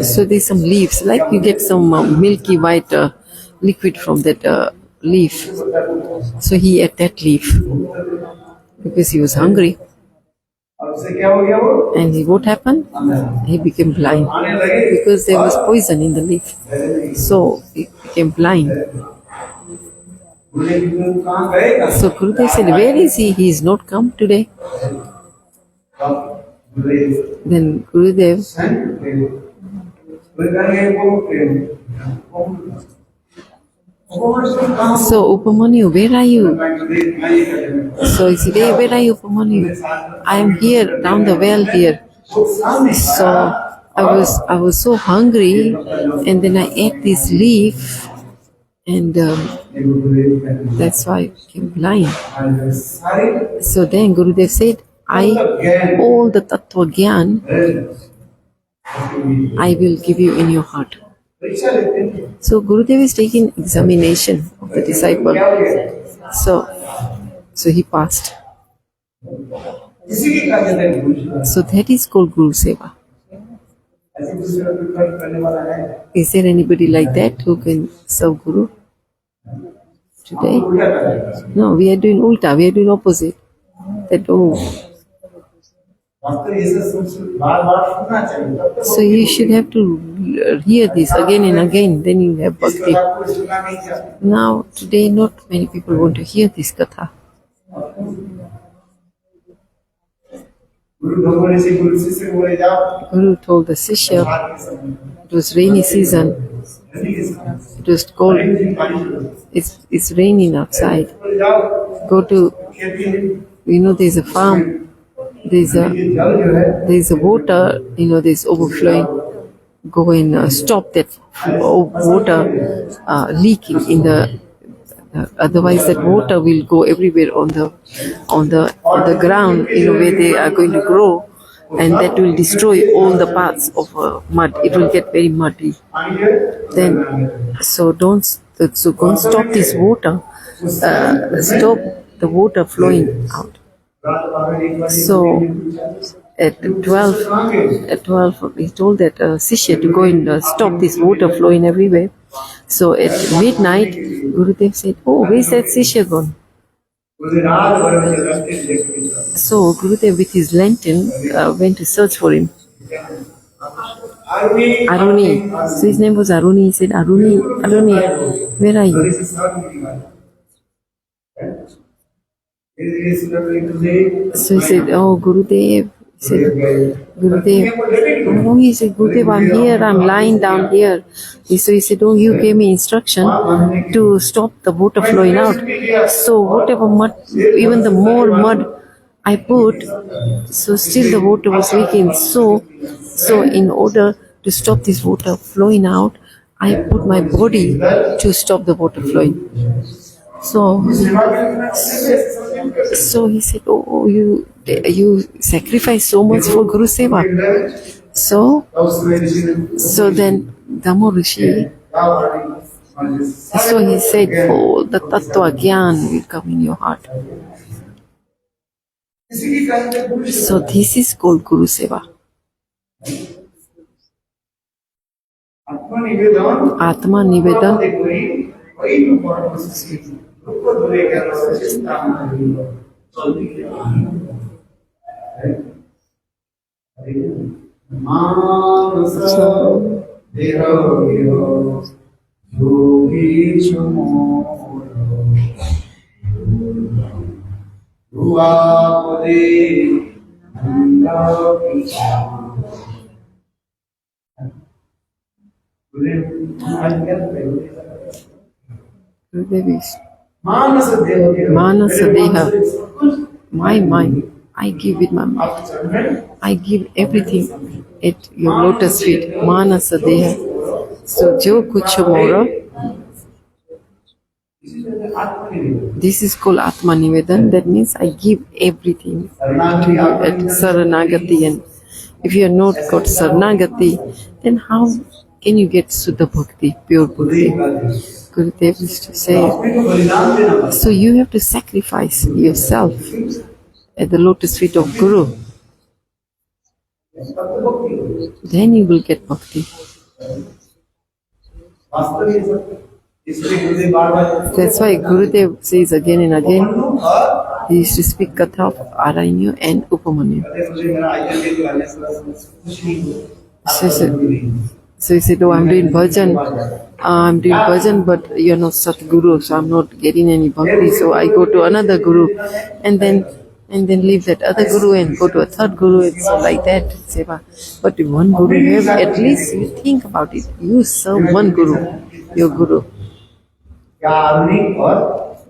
So there's some leaves, like you get some milky white liquid from that leaf. So he ate that leaf because he was hungry. And what happened? He became blind because there was poison in the leaf. So he became blind. So Gurudev said, where is he? He is not come today. Then Gurudev so Upamanyu, where are you? So he said, hey, where are you, Upamanyu? I am here, down the well here. So I was so hungry, and then I ate this leaf, and that's why I became blind. So then Gurudev said, all the Tattva Gyan, I will give you in your heart. परीक्षा लेते हैं So Gurudev is taking examination of the disciple. क्या हो गया So he passed. किसी की कार्य है गुरु So that is called Guru Seva. ऐसे दूसरे को प्रिपेयर करने वाला है Is there anybody like that who can serve Guru today? उल्टा कर रहा है No, we are doing ulta, we are doing opposite. That वास्तव में ये सब बार-बार सुनना चाहिए तब तक so you should have to hear this again and again, then you have इस bhakti. कथा को सुनना नहीं चाहिए Now today not many people want to hear this katha. गुरु भगवान से गुरु शिष्य को बोले जाओ Guru told the Sishya, बाहर के समय it was rainy season, नदी के समय it was cold, बारिश it's raining outside. बोले जाओ Go to, खेती में you know, there's a farm, there's a ये जल जो है there's a water, you know, there's overflowing. Go and stop that water leaking in the. Otherwise, that water will go everywhere on the ground, you know, where they are going to grow, and that will destroy all the parts of mud. It will get very muddy. पानी है Then, so go and stop this water. Stop the water flowing out. So at 12, he told that Sishya to go and stop this water flowing everywhere. So at midnight, Gurudev said, "Oh, where's that Sishya gone?" पूरे रात भर में रास्ते देखते So Gurudev with his lantern went to search for him. Aruni. So his name was Aruni. He said, Aruni, where are you? So he said, oh, Gurudev. He said, Gurudev. Oh, he said, Gurudev, I'm here. I'm lying down here. So he said, oh, you gave me instruction to stop the water flowing out. So whatever mud, even the more mud I put, so still the water was leaking. So in order to stop this water flowing out, I put my body to stop the water flowing. So he said, oh, you sacrifice so much for Guru Seva. So then Dhammo Rishi, so he said, oh, the Tattva Gyan will come in your heart. So this is called Guru Seva. Atma Nivedan. Manasa Deha, my mind, I give it my mind. I give everything at your lotus feet. Manasa Deha. So Jo Kuch Mora, this is called Atma Nivedan. That means I give everything to you at Saranagati. And if you are not got Saranagati, then how can you get Suddha Bhakti, pure Bhakti? Gurudev used to say, so you have to sacrifice yourself at the lotus feet of Guru. Then you will get Bhakti. That's why Gurudev says again and again, he used to speak Katha of Aranyu and Upamanyu. So he said, oh, I'm doing bhajan, but you're not Satguru, so I'm not getting any bhakti, so I go to another guru, and then leave that other guru and go to a third guru, and so like that, seva. But if one guru you have, at least you think about it, you serve one guru, your guru.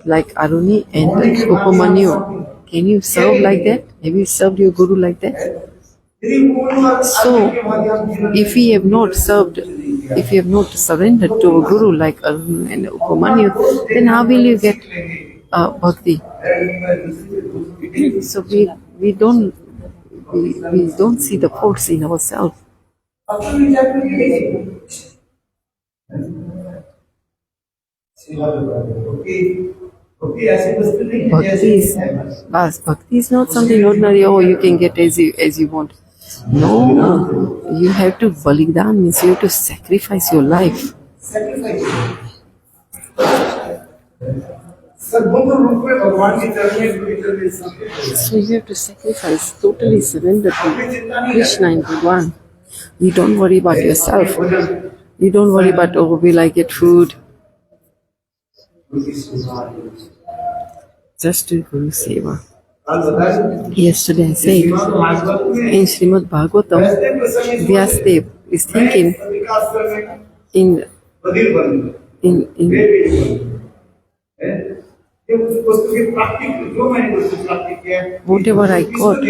Like Aruni and Upamanyu. Can you serve like that? Have you served your guru like that? So, if we have not served, if you have not surrendered to a guru like Arun and Upamanyu, then how will you get bhakti? So we don't see the faults in ourselves. भक्ति ऐसी वस्तु नहीं है Bhakti is, bas, bhakti is not something ordinary. Oh, you can get as you want. No, you have to balidan, means you have to sacrifice your life. sacrifice. सद्गुरु रूप में भगवान की चरण में literally sacrifice. So you have to sacrifice, totally surrender to Krishna and Bhagwan. You don't worry about yourself. You don't worry about, oh, will I get food? Just do Guru Seva. Yesterday I said in Srimad Bhagavatam, Vyasadeva is thinking in whatever I got,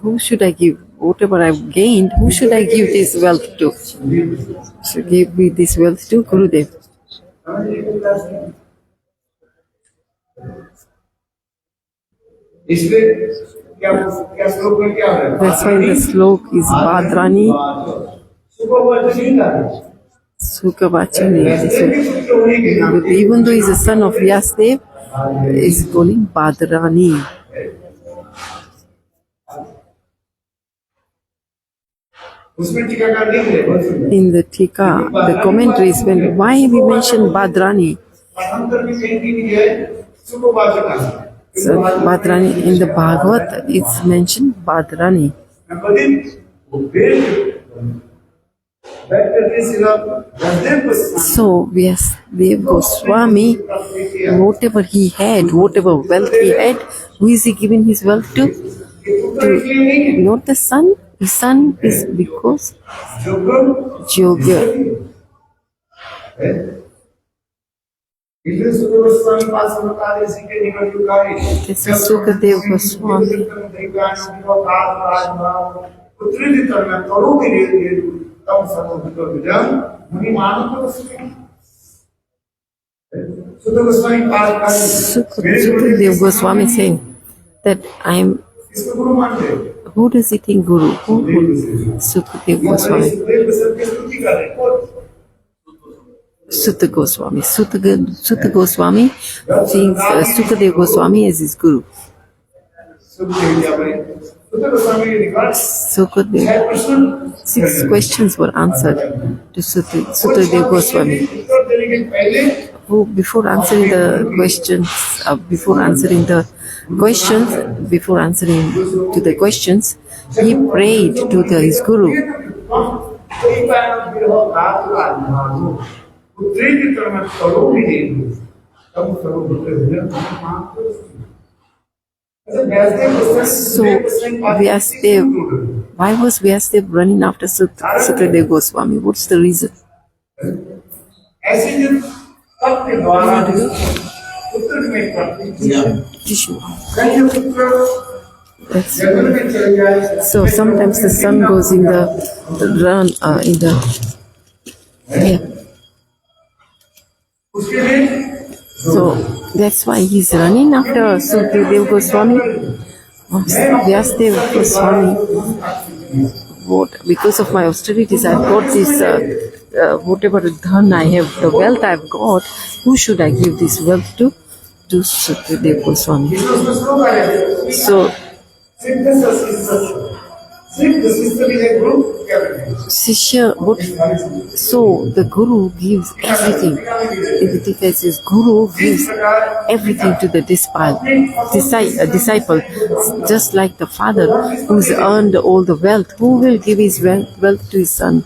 who should I give? Whatever I've gained, who should I give this wealth to? So give me this wealth to Gurudev. That's why the slok is Badrani Sukhavachani. Even though he's a son of Vyasadeva, is calling Badrani. In the Tika, the commentaries, why we mention Badrani? So Badrani in the Bhagavad, it's mentioned Badrani. So Vyasadeva Goswami, whatever he had, whatever wealth he had, who is he giving his wealth to? Not the son. The son is because Jogya. This is Sukadeva Goswami. Sukadeva Goswami saying that I am. Who does he think Guru? Who? Sukadeva Goswami. Sutta Goswami. Sutta Goswami thinks Sukadeva Goswami as his Guru. Sukadeva. 6 questions were answered to Sukadeva Goswami. Who, before answering the questions, he prayed to his Guru. So Vyasadeva, why was Vyasadeva running after Sukadeva Goswami? What's the reason? So sometimes the sun goes in the run in the So that's why he's running after Sukadeva Goswami. Vyasadeva Goswami. Because of my austerities, I've got this. Whatever dhan I have, the wealth I've got, who should I give this wealth to? To Sukadeva Goswami. So, Sishya, so the Guru gives everything. If it is his Guru gives everything to the disciple, just like the father who's earned all the wealth, who will give his wealth to his son?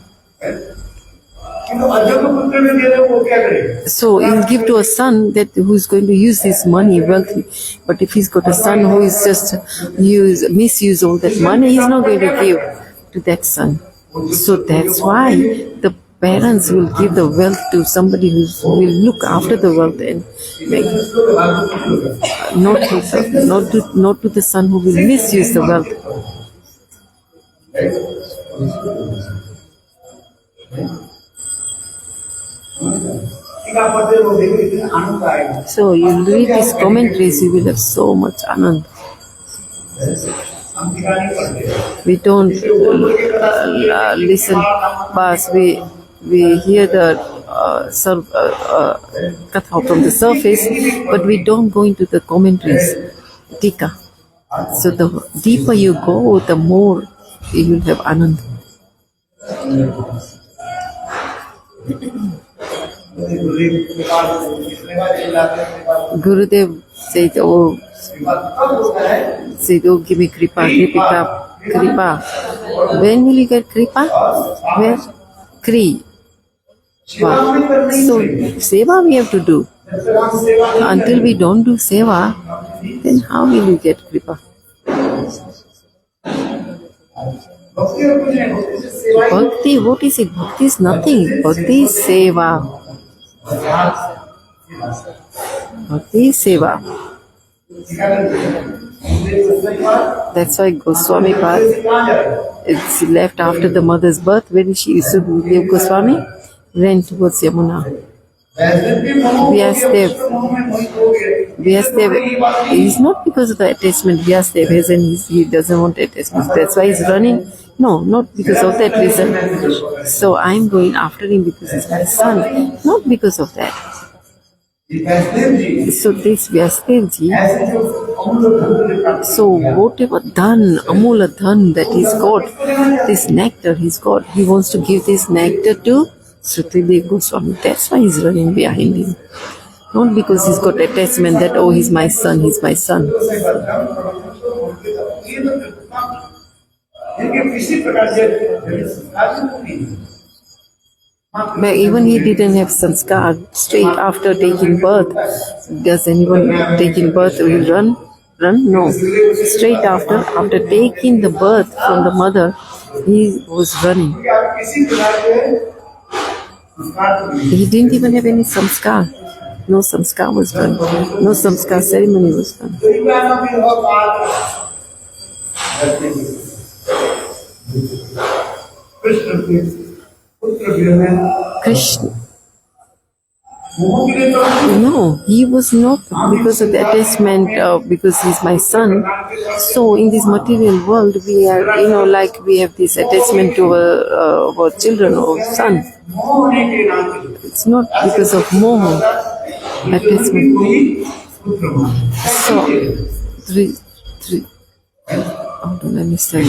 So he'll give to a son who's going to use his money wealthy. But if he's got a son who is just misuse all that money, he's not going to give to that son. So that's why the parents will give the wealth to somebody who will look after the wealth and make not to the son who will misuse the wealth. So you read these commentaries, you will have so much anand. We don't listen, but we hear the katha from the surface, but we don't go into the commentaries, tika. So the deeper you go, the more you will have anand. Gurudev said, "Oh, give me kripa. When will you get kripa? Where? Kri. So seva we have to do. Until we don't do seva, then how will you get kripa? Bhakti, what is it? Bhakti is nothing. Bhakti is seva. Bhakti is seva. That's why Goswami Pad is left after the mother's birth. When she used to leave Goswami, ran towards Yamuna. Vyasadev is not because of the attachment. Vyasadev has and he doesn't want attachment. That's why he's running. No, not because of that reason. So I'm going after him because he's my son, not because of that. So this Vyasadevji, so whatever dhan, amula dhan that he's got, this nectar he's got, he wants to give this nectar to Srutidev Goswami. That's why he's running behind him. Not because he's got attachment that, oh, he's my son, he's my son. But even he didn't have sanskar straight after taking birth. Does anyone taking birth will run? No. Straight after taking the birth from the mother, he was running. He didn't even have any samskar. No samskar was done. No samskar ceremony was done. Krishna. No, he was not because of the attachment, because he's my son. So in this material world, we are, like we have this attachment to our children or son. It's not because of moha attachment. So, hold on, let me say.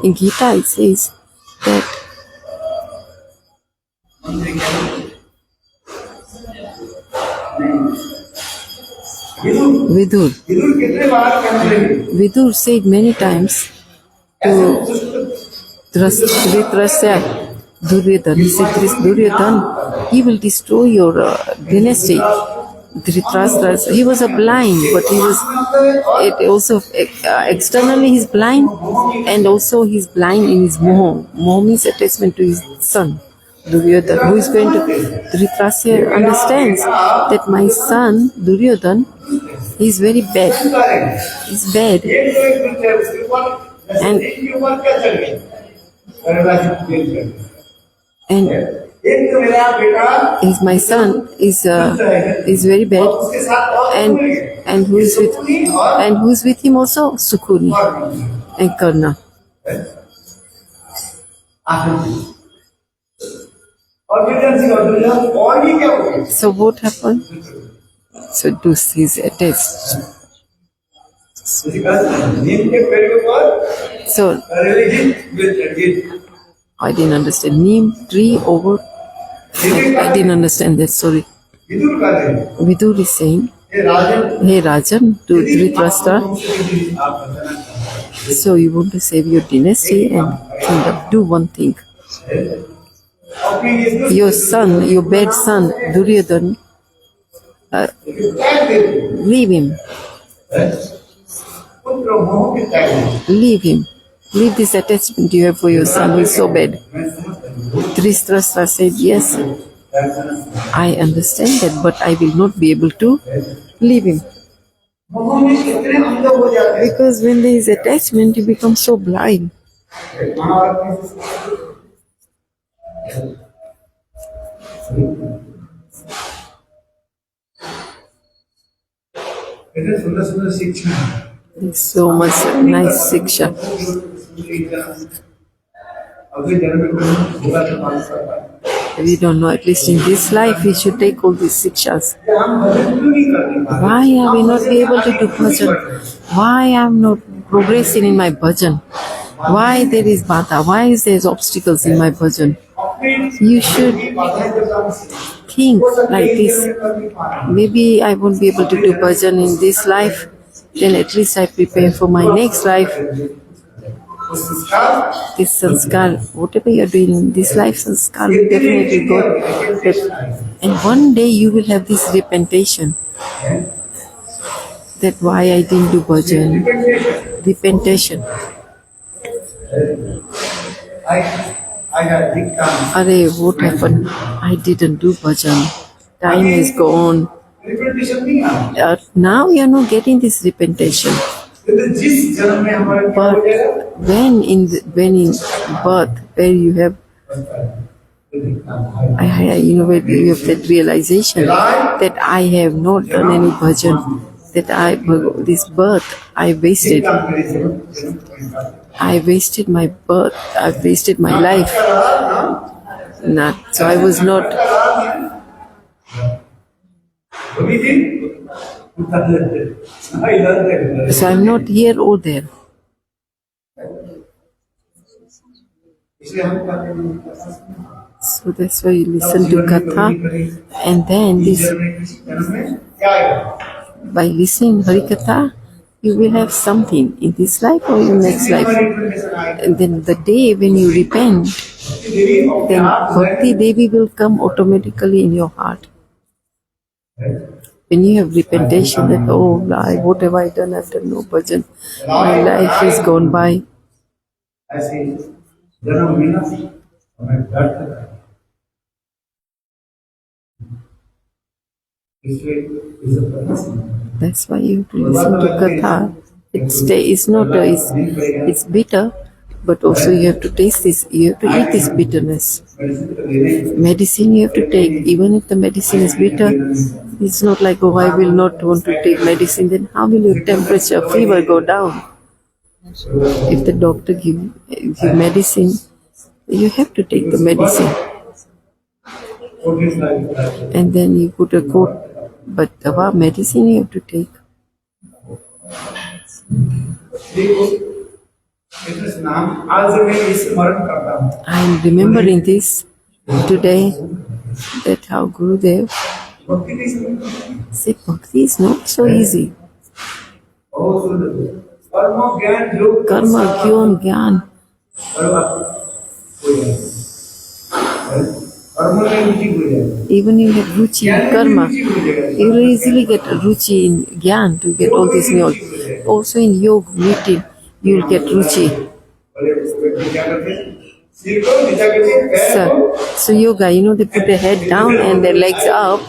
In Gita it says that Vidur said many times to Dhritarashtra, Duryodhana, he said, Duryodhana, he will destroy your dynasty. Dhritarashtra, he was a blind, but he was, it also, externally he's blind, and also he's blind in his moha. Moha means attachment to his son. Duryodhana, who is going to, Dhritarashtra understands that my son, Duryodhana, he is very bad. He's bad. And my son is very bad. And who is with him also? Sukuni and Karna. So what happened? So Dus is attached. So I didn't understand. Neem tree over. I didn't understand that. Sorry. Vidur is saying, "Hey Rajan, to Dhritarashtra. So you want to save your dynasty and kingdom? Do one thing. Your son, your bad son, Duryodhana, leave him. Leave him. Leave this attachment you have for your son who is so bad." Dhritarashtra said, "Yes, I understand that, but I will not be able to leave him. Because when there is attachment, you become so blind." It's so much nice शिक्षा. We don't know. At least in this life, we should take all these sikshas. हम भजन क्यों नहीं करते? Why are we not able to do bhajan? Why I'm not progressing in my bhajan? Why there is bata? Why is there obstacles in my bhajan? You should think like this. Maybe I won't be able to do bhajan in this life. Then at least I prepare for my next life. This sanskar, whatever you are doing in this life, sanskar will definitely go. And one day you will have this repentation. That why I didn't do bhajan. Repentation. I had big time. Arey, what happened? I didn't do bhajan. Time is gone. Repetition नहीं आना। Now you are not getting this repentation. जिस जन्म में हमारे क्या हो जाएगा? But when in birth, where you have, where you have that realization that I have not done any bhajan, that this birth I wasted. I wasted my birth. I wasted my life. So I was not. So I'm not here or there. So that's why you listen to Katha, and then by listening Harikatha, you will have something in this life or in next life. And then the day when you repent, then Bhakti Devi will come automatically in your heart. When you have repentation that, oh, what have I done? I've done no bhajan. My life is gone by. That's why you have to listen to Katha. It's bitter, but also you have to taste this. You have to eat this bitterness. Medicine you have to take, even if the medicine is bitter. It's not like, oh, I will not want to take medicine. Then how will your temperature, fever go down? If the doctor give medicine, you have to take the medicine. And then you put a coat. But the medicine you have to take. I'm remembering this today, that how Gurudev said Bhakti is not so easy. Karma, Gyan, Gyan. Even you have ruchi in karma, you will easily get ruchi in Gyan to get all this knowledge. Also in yoga meeting, you will get ruchi. So yoga, they put their head down and their legs up.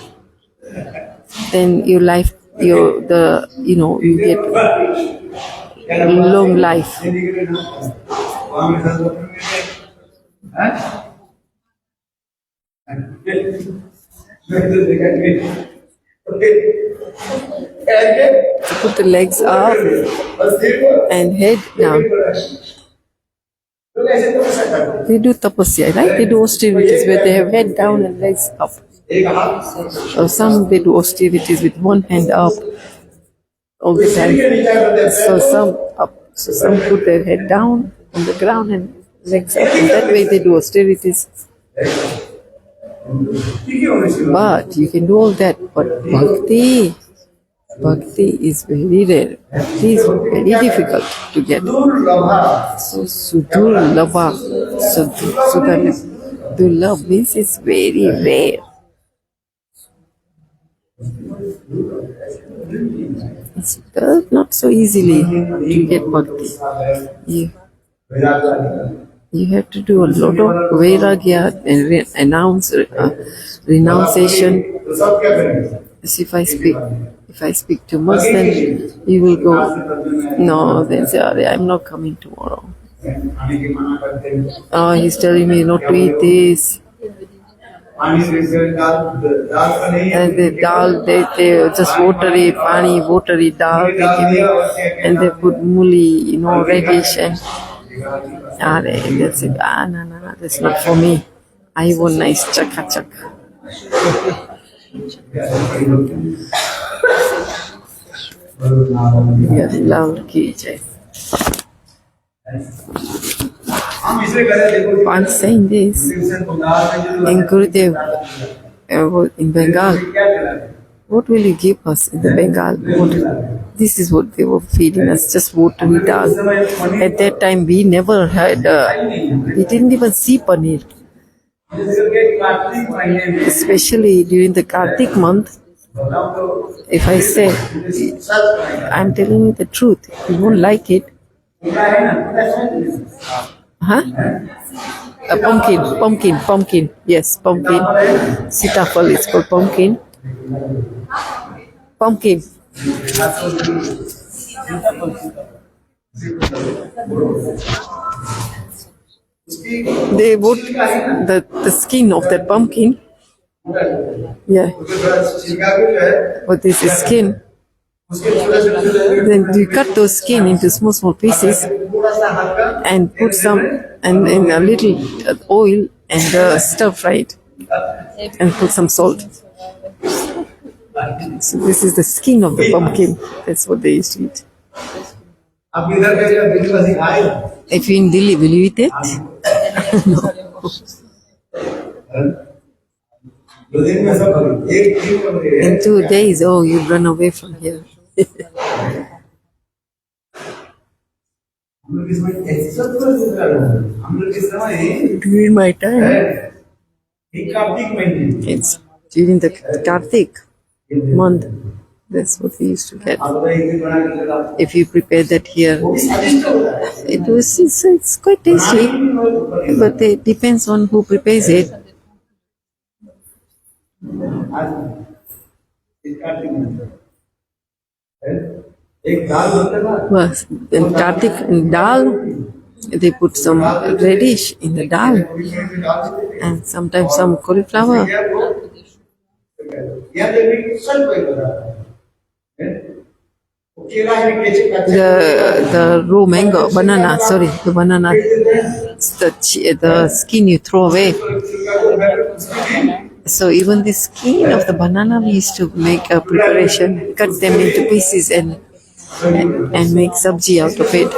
Then your life, you get long life. To put the legs up and head down. They do tapasya, right? They do austerities where they have head down and legs up. Or some they do austerities with one hand up all the time. So some put their head down on the ground and legs up. And that way they do austerities. But you can do all that. But bhakti is very rare. Bhakti is very difficult to get. So sudurlabha. Durlabh means it's very rare. It's not so easily to get bhakti. You have to do a lot of vairagya and renunciation. So if I speak too much, then you will go, no, then say, I'm not coming tomorrow. Oh, he's telling me not to eat this. And the dal, they just watery, pani, watery dal, they give me, and they put muli, radish, and that's it. No, that's not for me. I wore nice chakachak. Yeah, love ki jai. I'm saying this in Gurudev in Bengal. What will you give us in the Bengal? This is what they were feeding us, just water with dal. At that time, we never had, we didn't even see paneer. Especially during the Kartik month, if I say, I'm telling you the truth, you won't like it. Huh? A pumpkin. Yes, pumpkin. Sitafal is called pumpkin. Pumpkin. They put the skin of that pumpkin. Yeah. But this is skin. Then you cut those skin into small pieces and put some and in a little oil and stir fry it and put some salt. So this is the skin of the pumpkin. That's what they used to eat. If you're in Delhi, will you eat it? No. In 2 days, oh, you run away from here. During my time, it's during the Kartik month. That's what we used to get. If you prepare that here, it's quite tasty, but it depends on who prepares it. Well, in Kartik in dal, they put some radish in the dal and sometimes some cauliflower. The raw mango, banana, sorry, the banana, the skin you throw away. So even the skin of the banana, we used to make a preparation, cut them into pieces and make sabji out of it.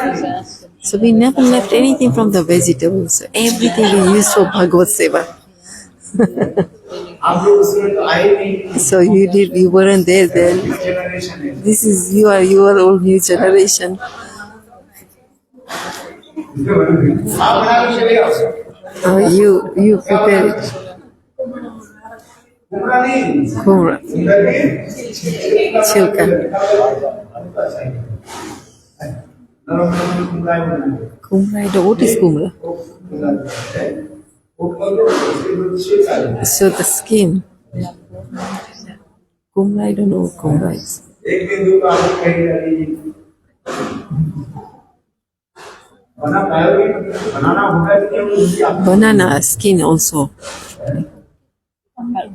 So we never left anything from the vegetables. Everything we used for Bhagavad Seva. So you weren't there then. This is your old new generation. You prepare it. Kumra. Chilka. Kumra, what is kumra? So the skin. Kumra, I don't know what kumra is. Banana skin also.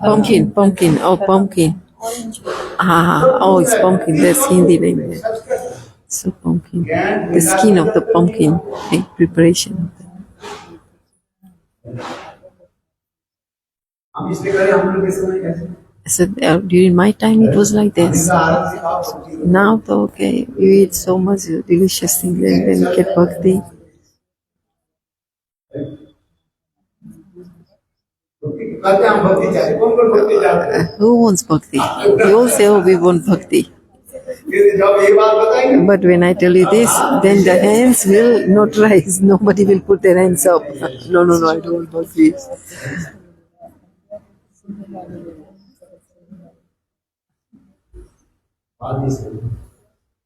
Pumpkin. Oh, pumpkin. Oh, it's pumpkin. That's Hindi language. So pumpkin. The skin of the pumpkin. Make preparation. So during my time it was like this. Now though, okay, you eat so much delicious things and then get bhakti. Who wants bhakti? We all say, oh, we want bhakti. But when I tell you this, then the hands will not rise. Nobody will put their hands up. No, I don't want bhakti.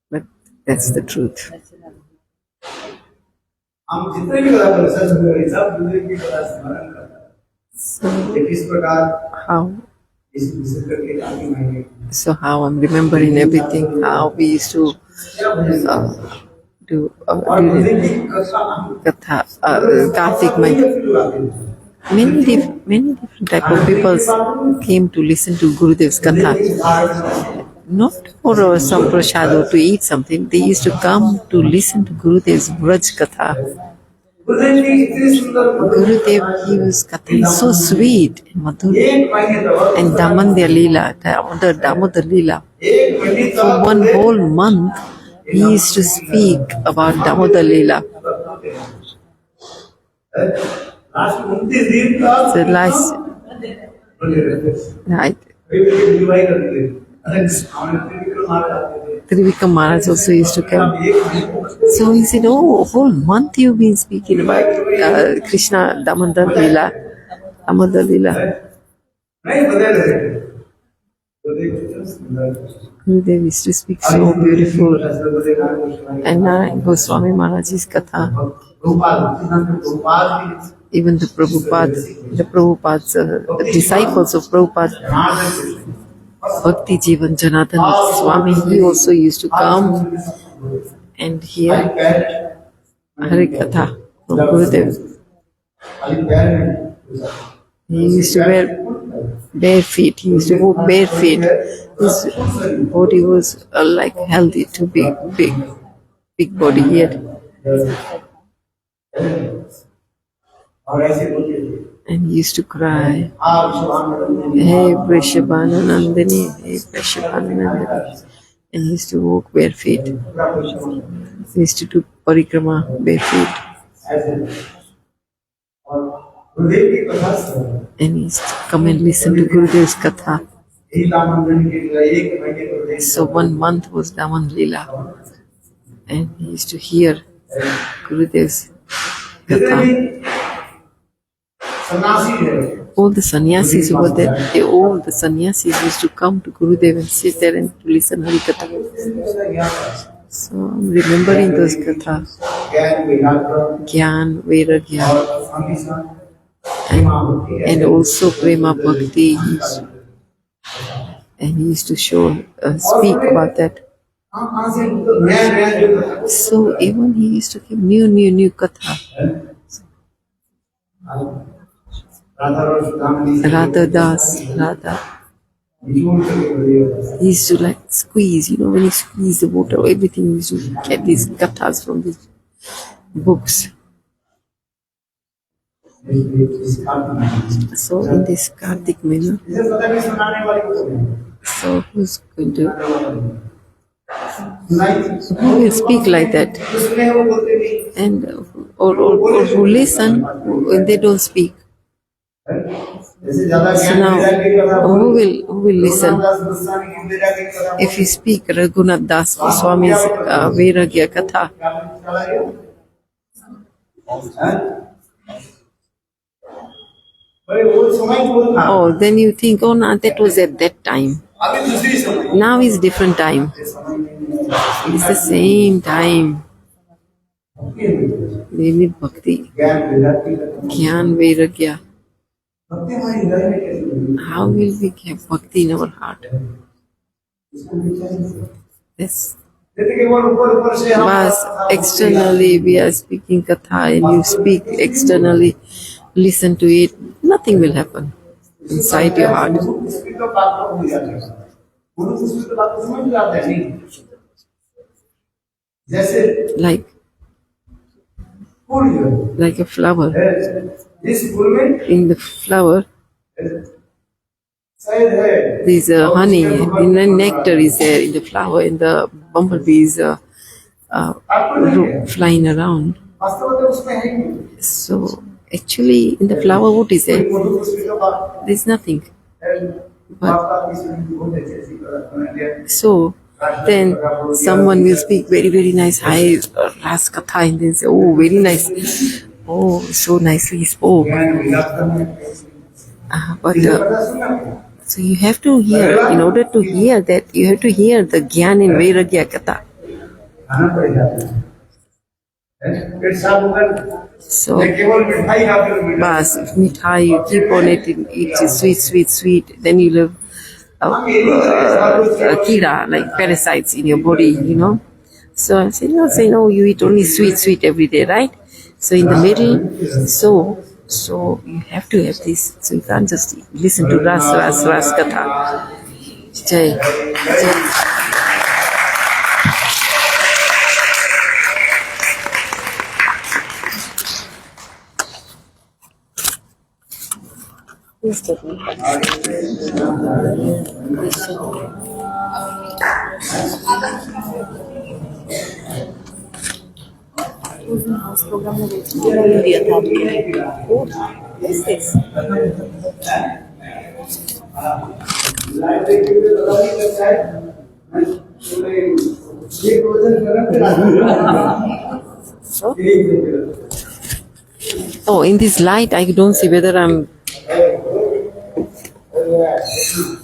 But that's the truth. So how I'm remembering everything, how we used to do during Katha, Kartik month. Many different type of people came to listen to Gurudev's Katha. Not for some prasad or to eat something. They used to come to listen to Gurudev's Braj Katha. गुरुदेव की इतनी सुंदर Gurudev, he was Katha is so sweet and Madhur. एक महीने तक And Damodar Leela, Damodar Leela. एक महीने For one whole month, he used to speak about Damodar Leela. Last 29 दिन तक So last, right, विवाह करते थे अरे हमारे त्रिविक्रम महाराज आते थे Trivikram Maharaj also used to come. So he said, oh, a whole month you've been speaking about Krishna Damodar Leela. Damodar Leela. नहीं बदल रहे गुरुदेव कितना सुंदर Gurudev used to speak so beautiful. And Narayan Goswami Maharaj's Katha. Even the Prabhupada's disciples of Prabhupada, Bhakti Jivan Janardhan Swami, he also used to come and hear Harikatha from Gurudev. He used to wear bare feet. He used to walk bare feet. His body was like healthy, too big body he had. और ऐसे बोलते थे And he used to cry, आप सुभान Hey Vrishabhananandini, Hey Vrishabhananandini. And he used to walk bare feet. He used to do parikrama bare feet. ऐसे और गुरुदेव की कथा सुनो And he used to come and listen to Gurudev's Katha. यही दामन के लिए एक महीने गुरुदेव So 1 month was Daman Leela. And he used to hear Gurudev's जितने Katha. भी सन्यासी है All the sannyasis over there, all the sannyasis used to come to Gurudev and sit there and to listen Harikatha. So I'm remembering those Katha. ज्ञान विराग Gyan, Vairagya, और हमेशा and also Prema Bhakti. And he used to show, speak about that. कहाँ से नया नया जो So even he used to give new Katha. Radha और Sudama Radha Das, Radha. He used to like squeeze, when you squeeze the water, everything, he used to get these kathas from these books. So in this Kartik Mela, so who's going to, who will speak like that? And or who listen when they don't speak. So now, who will listen? If you speak Raghunath Das Goswami's Vairagya Katha, oh, then you think, oh, no, that was at that time. Now is different time. It's the same time. We need bhakti, Gyan, Vairagya. How will we get bhakti in our heart? Yes. But externally we are speaking katha and you speak externally, listen to it, nothing will happen inside your heart. Like a flower. In the flower, there's honey, and then nectar is there in the flower, and the bumblebees flying around. So actually, in the flower, what is there? There's nothing. But so then someone will speak very, very nice high ras katha, and then say, oh, very nice. Oh, so nicely he spoke. So you have to hear, in order to hear that, you have to hear the Gyan and Vairagya Katha. So, bas, mithai, you keep on eat sweet, then you'll have kira, like parasites in your body, So I'm saying, no, you eat only sweet every day, right? So in the middle, so you have to have this. So you can't just listen to ras katha. Jai. Who's the उस दिन house programme में गई थी, उन्होंने दिया था आपको। What's this? Oh, in this light, I don't see whether I'm.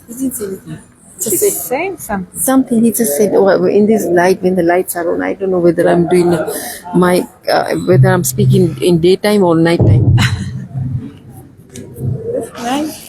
He didn't say anything. Just saying something. Something he just said. Oh, in this light, when the lights are on, I don't know whether I'm doing my whether I'm speaking in daytime or nighttime. That's nice.